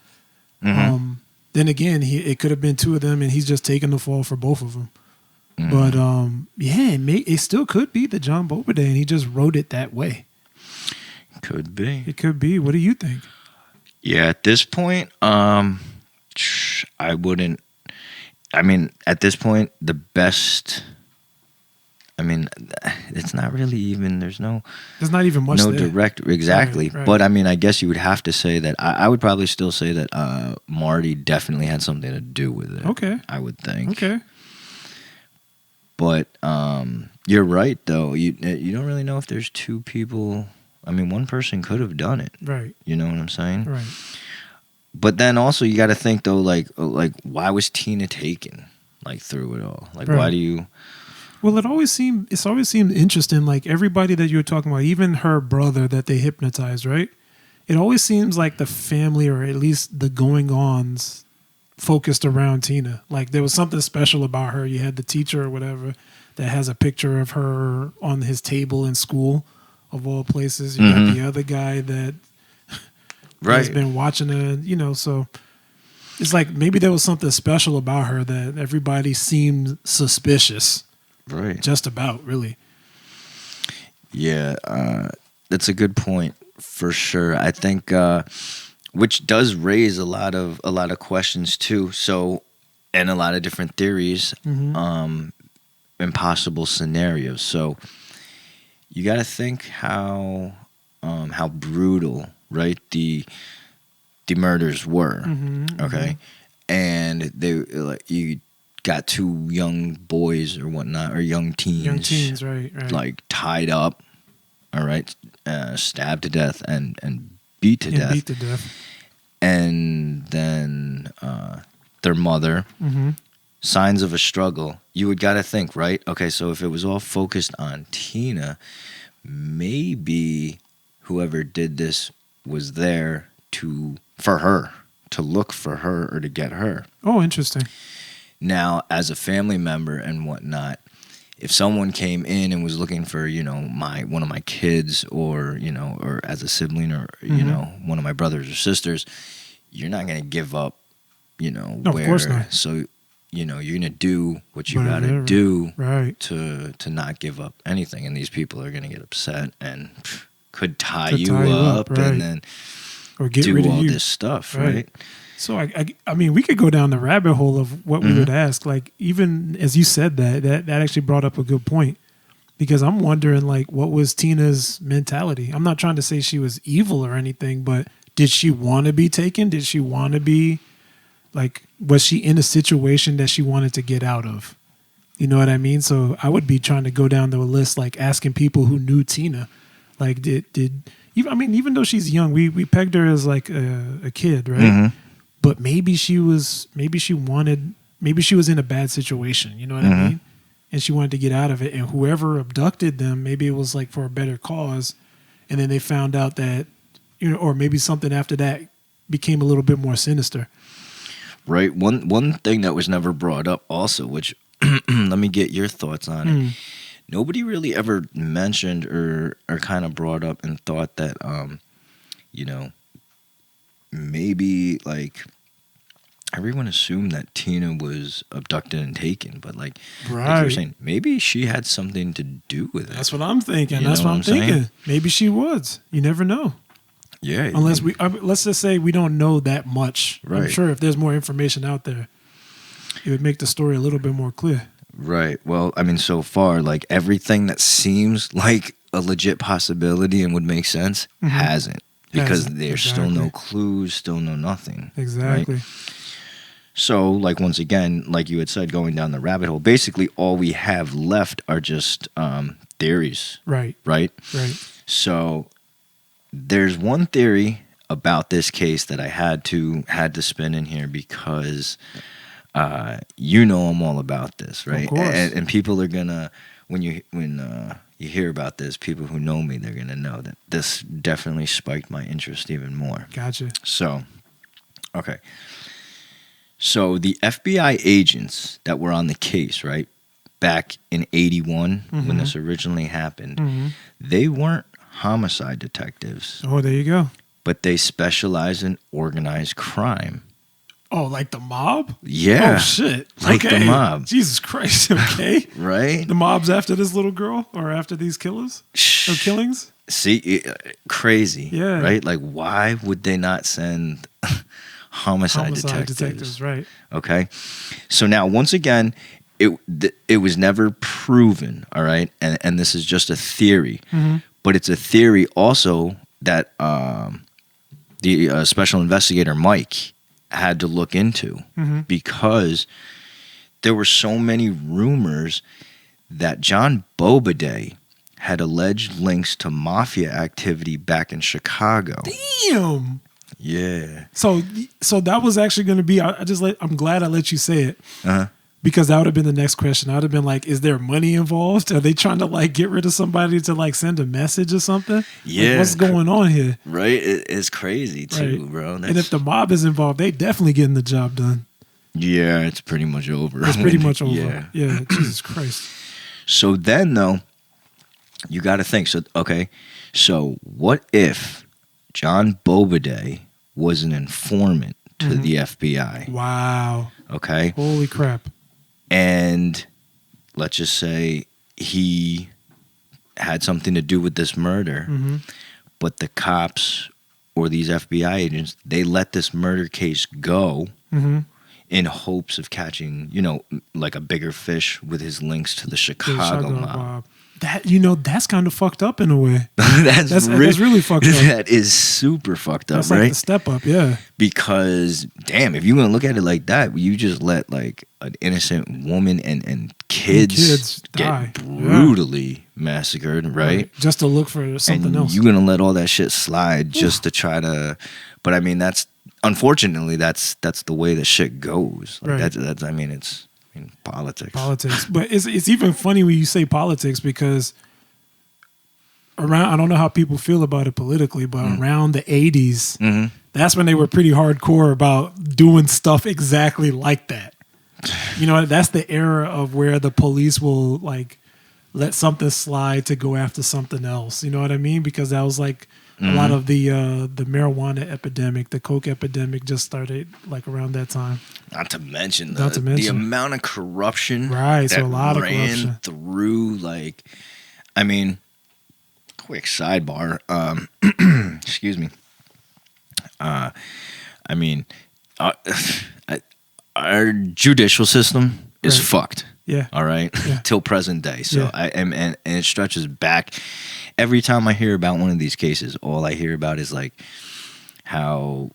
Then again, it could have been 2 of them, and he's just taking the fall for both of them. But it still could be the John Bobbiday, and he just wrote it that way. Could be. It could be. What do you think? Yeah, at this point, I wouldn't. I mean, at this point, the best. I mean, it's not really even. There's not even much. No direct, exactly. Right. But I mean, I guess you would have to say that. I would probably still say that Marty definitely had something to do with it. Okay. I would think. Okay. But you're right, though. You don't really know if there's 2 people. I mean, one person could have done it. Right. You know what I'm saying? Right. But then also you got to think though, like why was Tina taken through it all? Like, why do you? Well, it's always seemed interesting. Like everybody that you were talking about, even her brother that they hypnotized, right? It always seems like the family, or at least the going-ons, focused around Tina. Like there was something special about her. You had the teacher or whatever that has a picture of her on his table in school, of all places. You got the other guy that. Right. Has been watching her, so it's like maybe there was something special about her that everybody seemed suspicious. Right. Just about, really. Yeah, that's a good point for sure. I think, which does raise a lot of questions too. So, and a lot of different theories, impossible scenarios. So, you got to think how brutal. Right, the murders were okay, and they you got 2 young boys or whatnot, or young teens, right, like tied up, all right, stabbed to death and beat to death, and then their mother. Signs of a struggle. You would got to think, right? Okay, so if it was all focused on Tina, maybe whoever did this was there for her, to look for her or to get her. Oh, interesting. Now, as a family member and whatnot, if someone came in and was looking for, one of my kids, or or as a sibling, or one of my brothers or sisters, you're not gonna give up, No, of course not. So, you're gonna do what you Whatever. gotta do, right, to not give up anything. And these people are gonna get upset and could tie you up, right. and then or get do rid of all you. this stuff, right? So I mean, we could go down the rabbit hole of what we would ask. Like, even as you said that actually brought up a good point, because I'm wondering, like, what was Tina's mentality? I'm not trying to say she was evil or anything, but did she want to be taken? Did she want to be, like, was she in a situation that she wanted to get out of? You know what I mean? So I would be trying to go down the list, like asking people who knew Tina, like, even though she's young, we pegged her as like a kid, right? Mm-hmm. But maybe she was in a bad situation, you know what I mean? And she wanted to get out of it. And whoever abducted them, maybe it was like for a better cause. And then they found out that, or maybe something after that became a little bit more sinister. Right. One thing that was never brought up also, which let me get your thoughts on it. Nobody really ever mentioned or kind of brought up and thought that, maybe, like, everyone assumed that Tina was abducted and taken, but like you were saying, maybe she had something to do with it. That's what I'm thinking. That's what I'm thinking. Maybe she was. You never know. Yeah. Unless let's just say we don't know that much. Right. I'm sure if there's more information out there, it would make the story a little bit more clear. Right. Well, I mean, so far, like, everything that seems like a legit possibility and would make sense hasn't. Because there's still no clues, still no nothing. Exactly. Right? So, like, once again, like you had said, going down the rabbit hole, basically all we have left are just theories. Right. Right? Right. So, there's one theory about this case that I had to spin in here because, I'm all about this, right? Of course. And people are gonna, when you hear about this, people who know me, they're gonna know that this definitely spiked my interest even more. Gotcha. So, okay. So the FBI agents that were on the case, right, back in 81 when this originally happened, they weren't homicide detectives. Oh, there you go. But they specialize in organized crime. Oh, like the mob? Yeah. Oh, shit. Like the mob. Jesus Christ, okay. Right? The mob's after this little girl or after these killers or killings? See, crazy. Yeah. Right? Like, why would they not send homicide detectives? Right. Okay. So now, once again, it was never proven, all right? And this is just a theory. But it's a theory also that the special investigator, Mike, had to look into because there were so many rumors that John Bobadej had alleged links to mafia activity back in Chicago. Damn. Yeah. So that was actually going to be. I'm glad I let you say it. Because that would have been the next question. I would have been like, is there money involved? Are they trying to like get rid of somebody to like send a message or something? Yeah. Like, what's going on here? Right. It's crazy too, right. bro. And if the mob is involved, they definitely getting the job done. Yeah, it's pretty much over. It's pretty much over. Yeah. Yeah. Jesus Christ. So then, though, you got to think. So what if John Bobadej was an informant to the FBI? Wow. Okay. Holy crap. And let's just say he had something to do with this murder, but the cops or these FBI agents, they let this murder case go in hopes of catching, like a bigger fish with his links to the Chicago mob. That's kind of fucked up in a way. That's really fucked up. That is super fucked up, that's right? Like the step up, yeah. Because, damn, if you're going to look at it like that, you just let, like, an innocent woman and kids get die. brutally massacred, right? Just to look for something else. You're going to let all that shit slide just to try to... But, I mean, unfortunately, that's the way the shit goes. Like, right. That's it's... Politics. But it's even funny when you say politics because around, I don't know how people feel about it politically, but around the 80s, Mm-hmm. that's when they were pretty hardcore about doing stuff exactly like that. You know, that's the era of where the police will like let something slide to go after something else. You know what I mean? Because that was like a lot of the marijuana epidemic, the coke epidemic just started like around that time. Not to mention the amount of corruption, right? That So a lot of ran corruption through. Like, I mean, quick sidebar. Excuse me. I mean, our judicial system is fucked. Yeah. All right. Yeah. Till present day. So and it stretches back. Every time I hear about one of these cases, all I hear about is like how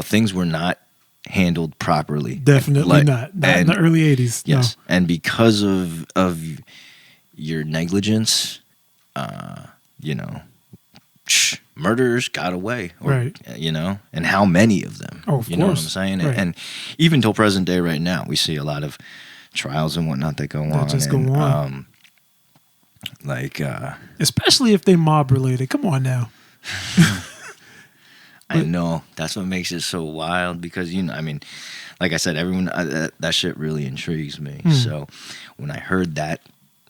things were not handled properly. Definitely not in the early 80s. Yes. No. And because of your negligence, you know, murderers got away, you know, and how many of them? Oh, of you course. know what I'm saying? Right. And even till present day, right now, we see a lot of trials and whatnot that go on. Just go on. Especially if they mob related. Come on now. I know that's what makes it so wild because you know, I mean, like I said, everyone that shit really intrigues me. So when I heard that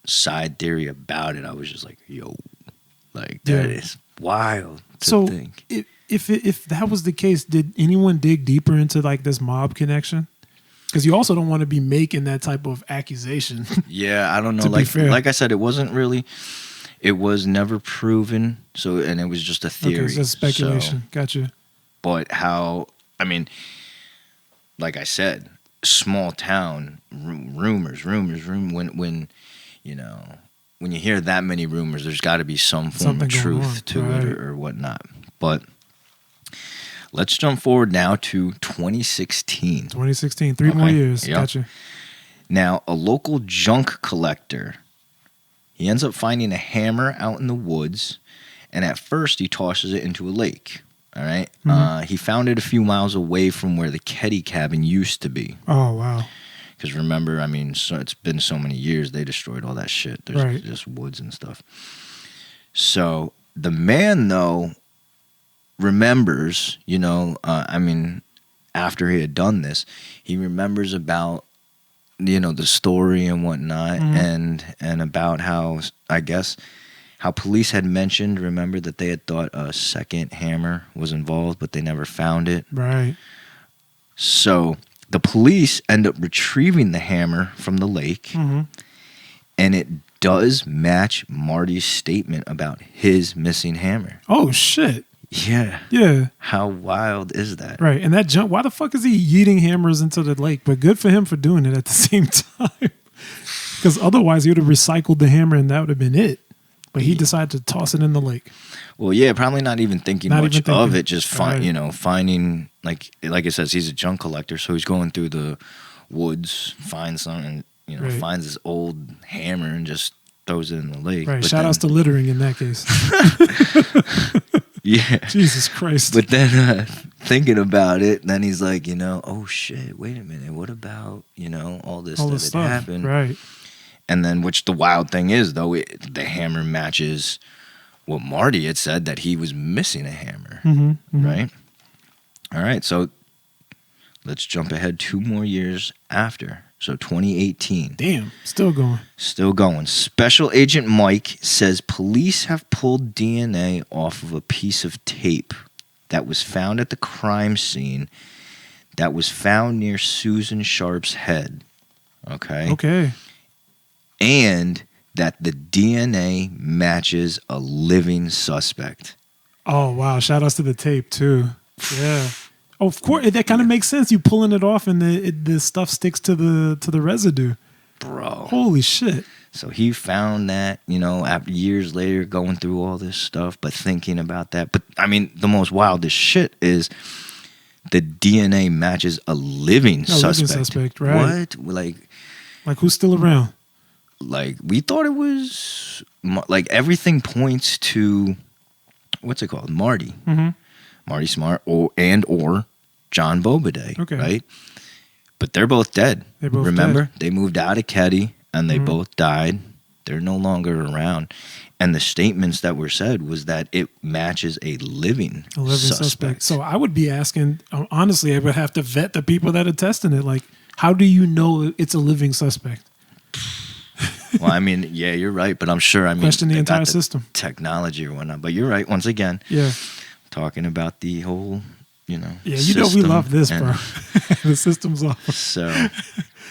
side theory about it, I was just like, yo, like that is wild to think. If that was the case, did anyone dig deeper into like this mob connection? Because you also don't want to be making that type of accusation. Yeah, I don't know. To be fair. Like I said, it was never proven. So, and it was just a theory. Okay, so that's speculation. Gotcha. But how? I mean, like I said, small town rumors. When you know, when you hear that many rumors, there's got to be some form of truth to it or whatnot. But let's jump forward now to 2016. 2016, 3 more years. Yep. Gotcha. Now, a local junk collector, he ends up finding a hammer out in the woods, and at first he tosses it into a lake. All right? He found it a few miles away from where the Keddie Cabin used to be. Oh, wow. Because remember, I mean, it's been so many years, they destroyed all that shit. There's just woods and stuff. So the man, though, remembers, you know, I mean, after he had done this, he remembers about, you know, the story and whatnot, and about how, I guess, how police had mentioned, remember, that they had thought a second hammer was involved, but they never found it. Right. So the police end up retrieving the hammer from the lake, and it does match Marty's statement about his missing hammer. Oh, shit. Yeah. Yeah. How wild is that? Right. And that jump, why the fuck is he yeeting hammers into the lake? But good for him for doing it at the same time. Because otherwise he would have recycled the hammer and that would have been it. But he decided to toss it in the lake. Well, yeah, probably not even thinking much of it. Just you know, finding like it says, he's a junk collector, so he's going through the woods, finds something, you know, finds this old hammer and just throws it in the lake. Right. Shout outs to littering in that case. Yeah. Jesus Christ. But then thinking about it, then he's like, you know, oh shit, wait a minute, what about, you know, all this that had happened? Right. And then, which the wild thing is, though, the hammer matches what Marty had said, that he was missing a hammer, right? All right, so let's jump ahead 2 more years after. So 2018. Damn, still going. Still going. Special Agent Mike says police have pulled DNA off of a piece of tape that was found at the crime scene that was found near Susan Sharp's head. Okay? Okay. And that the DNA matches a living suspect. Oh, wow. Shout outs to the tape, too. Yeah. Oh, of course. That kind of makes sense. You pulling it off and the stuff sticks to the residue. Bro. Holy shit. So he found that, you know, after years later, going through all this stuff, but thinking about that. But, I mean, the most wildest shit is the DNA matches a living suspect. Living suspect, right. What? Like who's still around? Like, we thought it was, like, everything points to, what's it called? Marty. Marty Smart or John Bobiday, right? But they're both dead. Remember? They moved out of Keddie, and they both died. They're no longer around. And the statements that were said was that it matches a living suspect. So I would be asking, honestly, I would have to vet the people that are testing it. Like, how do you know it's a living suspect? Well, I mean, yeah, you're right, but I'm sure, question the entire system, technology or whatnot. But you're right. Once again, talking about the whole, we love this, bro. The system's off. So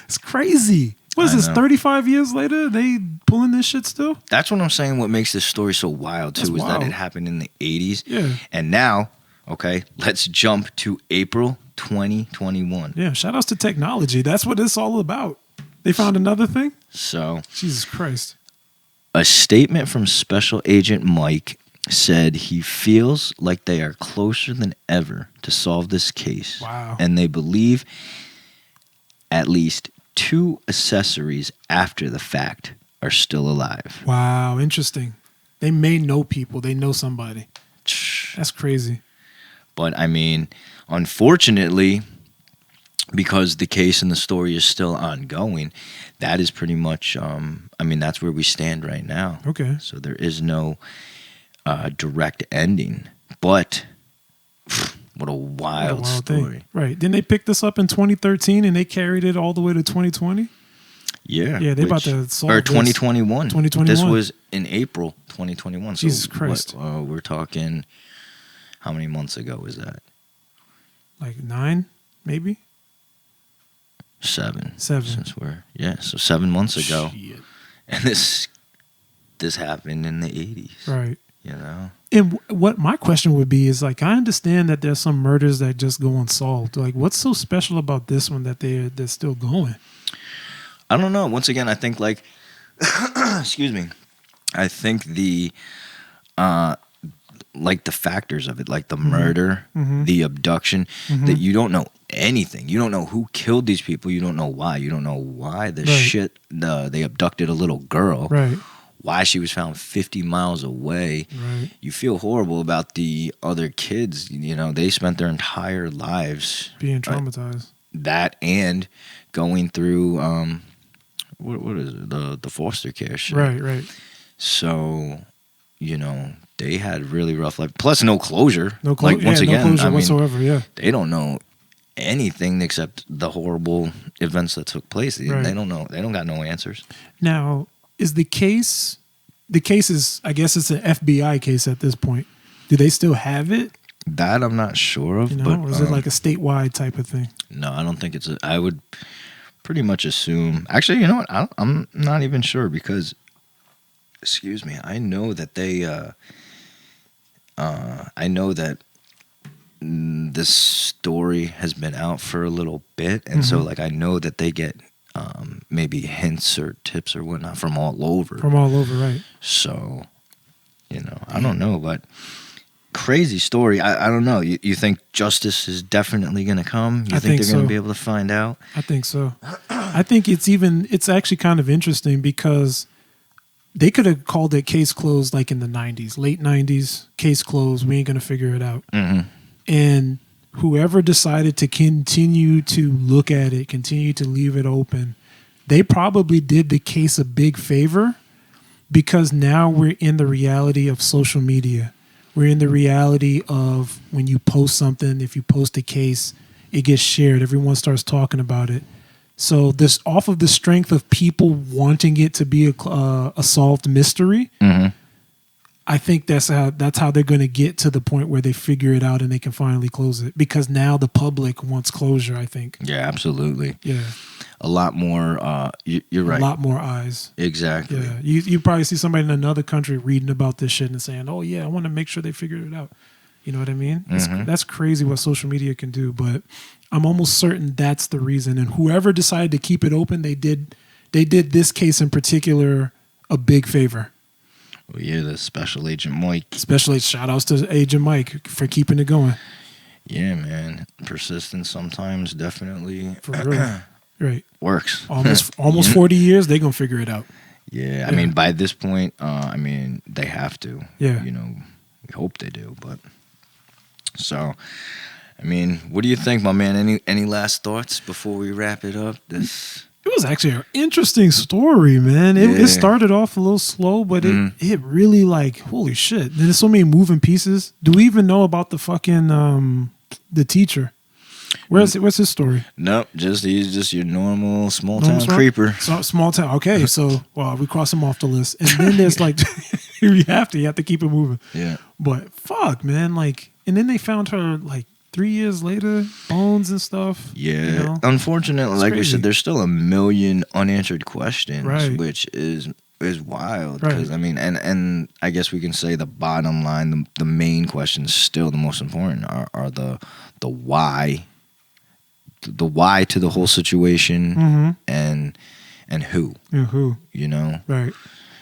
it's crazy. What is this? 35 years later, they pulling this shit still? That's what I'm saying. What makes this story so wild too is that it happened in the 80s. Yeah. And now, okay, let's jump to April 2021. Yeah. Shout outs to technology. That's what it's all about. They found another thing? So, Jesus Christ. A statement from Special Agent Mike said he feels like they are closer than ever to solve this case. Wow. And they believe at least 2 accessories after the fact are still alive. Wow, interesting. They may know people. They know somebody. That's crazy. But, I mean, unfortunately, because the case and the story is still ongoing, that is pretty much, that's where we stand right now. Okay. So there is no direct ending. But what a wild story. Thing. Right. Didn't they pick this up in 2013 and they carried it all the way to 2020? Yeah. Yeah, they about to solve Or 2021. 2021. This was in April 2021. Jesus Christ. We're talking, how many months ago was that? Like 9, maybe? 7. So 7 months ago. Shit. And this happened in the 80s. Right. You know? And what my question would be is, like, I understand that there's some murders that just go unsolved. Like, what's so special about this one that they're still going? I don't know. Once again, I think, like, excuse me, I think the factors of it, like the murder, the abduction, that you don't know anything. You don't know who killed these people. You don't know why. You don't know why they abducted a little girl. Right. Why she was found 50 miles away. Right. You feel horrible about the other kids. You know, they spent their entire lives being traumatized. That and going through what is it? The foster care shit. Right. So, they had really rough life. Plus, no closure. No closure. No closure whatsoever. Yeah. They don't know anything except the horrible events that took place. Right. They don't know. They don't got no answers. Now, is the case is, I guess it's an FBI case at this point. Do they still have it? That I'm not sure of. But, or is it like a statewide type of thing? No, I don't think it's I would pretty much assume. Actually, you know what? I'm not even sure because, excuse me, I know that they, I know that this story has been out for a little bit. And so, like, I know that they get maybe hints or tips or whatnot from all over. From all over, right. So, I don't know, but crazy story. I don't know. You think justice is definitely going to come? You think they're going to be able to find out? I think so. I think it's actually kind of interesting because they could have called it case closed like in the 90s, late 90s, case closed. We ain't going to figure it out. And whoever decided to continue to look at it, continue to leave it open, they probably did the case a big favor because now we're in the reality of social media. We're in the reality of when you post something, if you post a case, it gets shared. Everyone starts talking about it. So this, off of the strength of people wanting it to be a solved mystery, I think that's how they're going to get to the point where they figure it out and they can finally close it. Because now the public wants closure, I think. Yeah, absolutely. Yeah. A lot more, you're right. A lot more eyes. Exactly. Yeah. You probably see somebody in another country reading about this shit and saying, oh, yeah, I want to make sure they figured it out. You know what I mean? That's crazy what social media can do. But I'm almost certain that's the reason. And whoever decided to keep it open, they did this case in particular a big favor. Well, yeah, the Special Agent Mike. Shout outs to Agent Mike for keeping it going. Yeah, man. Persistence sometimes definitely for real. Right. Works. Almost 40 years, they're going to figure it out. Yeah, I mean, by this point, they have to. Yeah. We hope they do, but so, I mean, what do you think, my man? Any last thoughts before we wrap it up? It was actually an interesting story, man. It started off a little slow, but it really like, holy shit. There's so many moving pieces. Do we even know about the fucking the teacher? What's his story? Nope, he's just your normal small town creeper. Small town. Okay, so we cross him off the list, and then there's like you have to keep it moving. Yeah, but fuck, man, like, and then they found her like 3 years later, bones and stuff. Yeah, you know? Unfortunately, It's like crazy. we said, there's still a million unanswered questions, Right. which is wild. Right. Because I mean, and I guess we can say the bottom line, the main questions, still the most important, are the why. The why to the whole situation, and who, you know, right?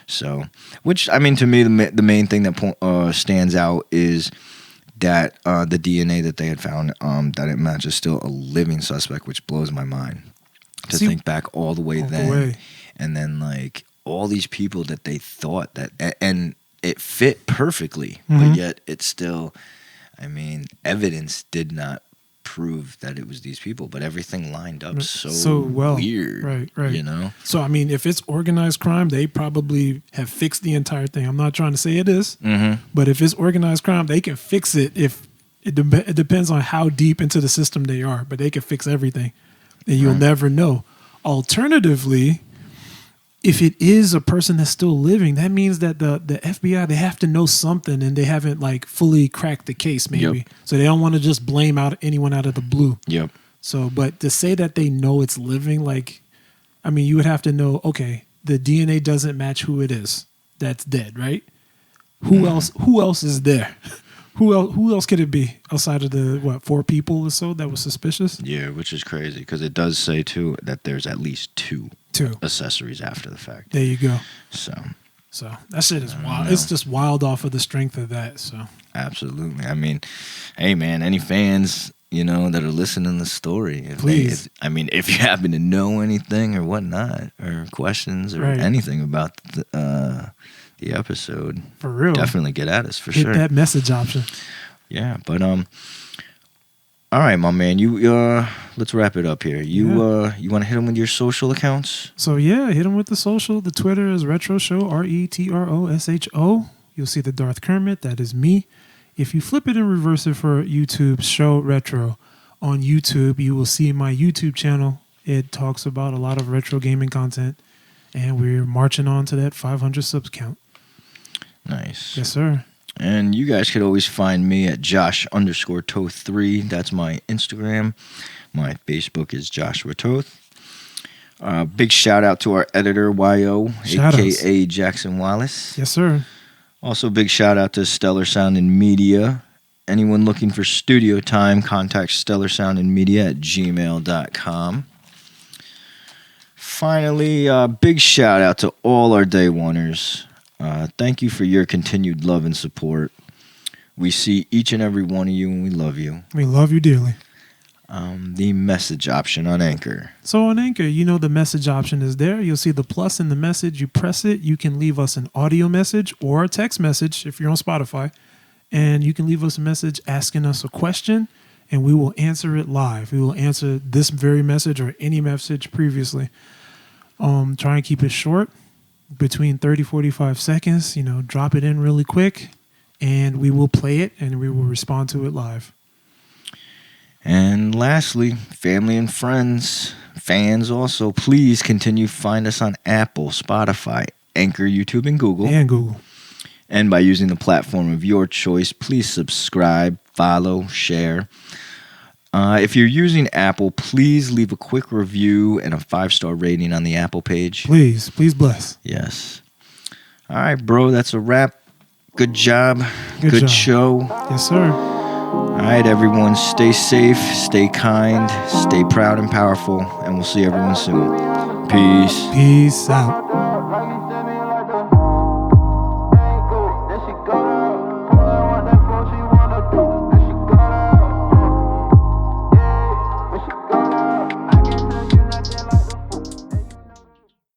So, which I mean, to me, the main thing that stands out is that the DNA that they had found, that it matches still a living suspect, which blows my mind to think back all the way then, and then like all these people that they thought that, and it fit perfectly, but yet it's still, I mean, evidence did not prove that it was these people, but everything lined up so well. Weird, right, you know. So I mean, if it's organized crime, they probably have fixed the entire thing. I'm not trying to say it is, but if it's organized crime, they can fix it. If it depends on how deep into the system they are, but they can fix everything, and you'll never know. Alternatively, if it is a person that's still living, that means that the FBI, they have to know something, and they haven't like fully cracked the case, maybe. Yep. So they don't want to just blame anyone out of the blue. Yep. So, but to say that they know it's living, like, I mean, you would have to know, okay, the DNA doesn't match who it is that's dead, right? Who else is there? Who else could it be outside of the 4 people or so that was suspicious? Yeah, which is crazy because it does say too that there's at least two accessories after the fact. There you go. So that shit is wild. It's just wild off of the strength of that. So absolutely. I mean, hey man, any fans, you know, that are listening to the story, please. If you happen to know anything or whatnot, or questions or anything about the episode, for real, definitely get at us for Hit sure. That message option. Yeah, but all right, my man, you let's wrap it up here. You want to hit them with your social accounts? So yeah, hit them with the social. The Twitter is Retro Show, RetroSho. You'll see the Darth Kermit, that is me. If you flip it and reverse it for YouTube, Show Retro on YouTube, you will see my YouTube channel. It talks about a lot of retro gaming content, and we're marching on to that 500 subs count. Nice. Yes, sir. And you guys could always find me at Josh_Toth3. That's my Instagram. My Facebook is Joshua Toth. Big shout out to our editor, YO, a.k.a. Jackson Wallace. Yes, sir. Also, big shout out to Stellar Sound and Media. Anyone looking for studio time, contact stellarsoundandmedia@gmail.com. Finally, big shout out to all our day oneers. Thank you for your continued love and support. We see each and every one of you, and we love you. We love you dearly. The message option on Anchor. So on Anchor, you know the message option is there. You'll see the plus in the message. You press it. You can leave us an audio message or a text message if you're on Spotify. And you can leave us a message asking us a question, and we will answer it live. We will answer this very message or any message previously. Try and keep it short, between 30-45 seconds. You know, drop it in really quick, and we will play it, and we will respond to it live. And lastly, family and friends, fans also, please continue to find us on Apple, Spotify, Anchor, YouTube, and Google. And by using the platform of your choice, please subscribe, follow, share. If you're using Apple, please leave a quick review and a 5-star rating on the Apple page. Please bless. Yes. All right, bro, that's a wrap. Good job. Good job. show. Yes, sir. All right, everyone, stay safe, stay kind, stay proud and powerful, and we'll see everyone soon. Peace. Peace out.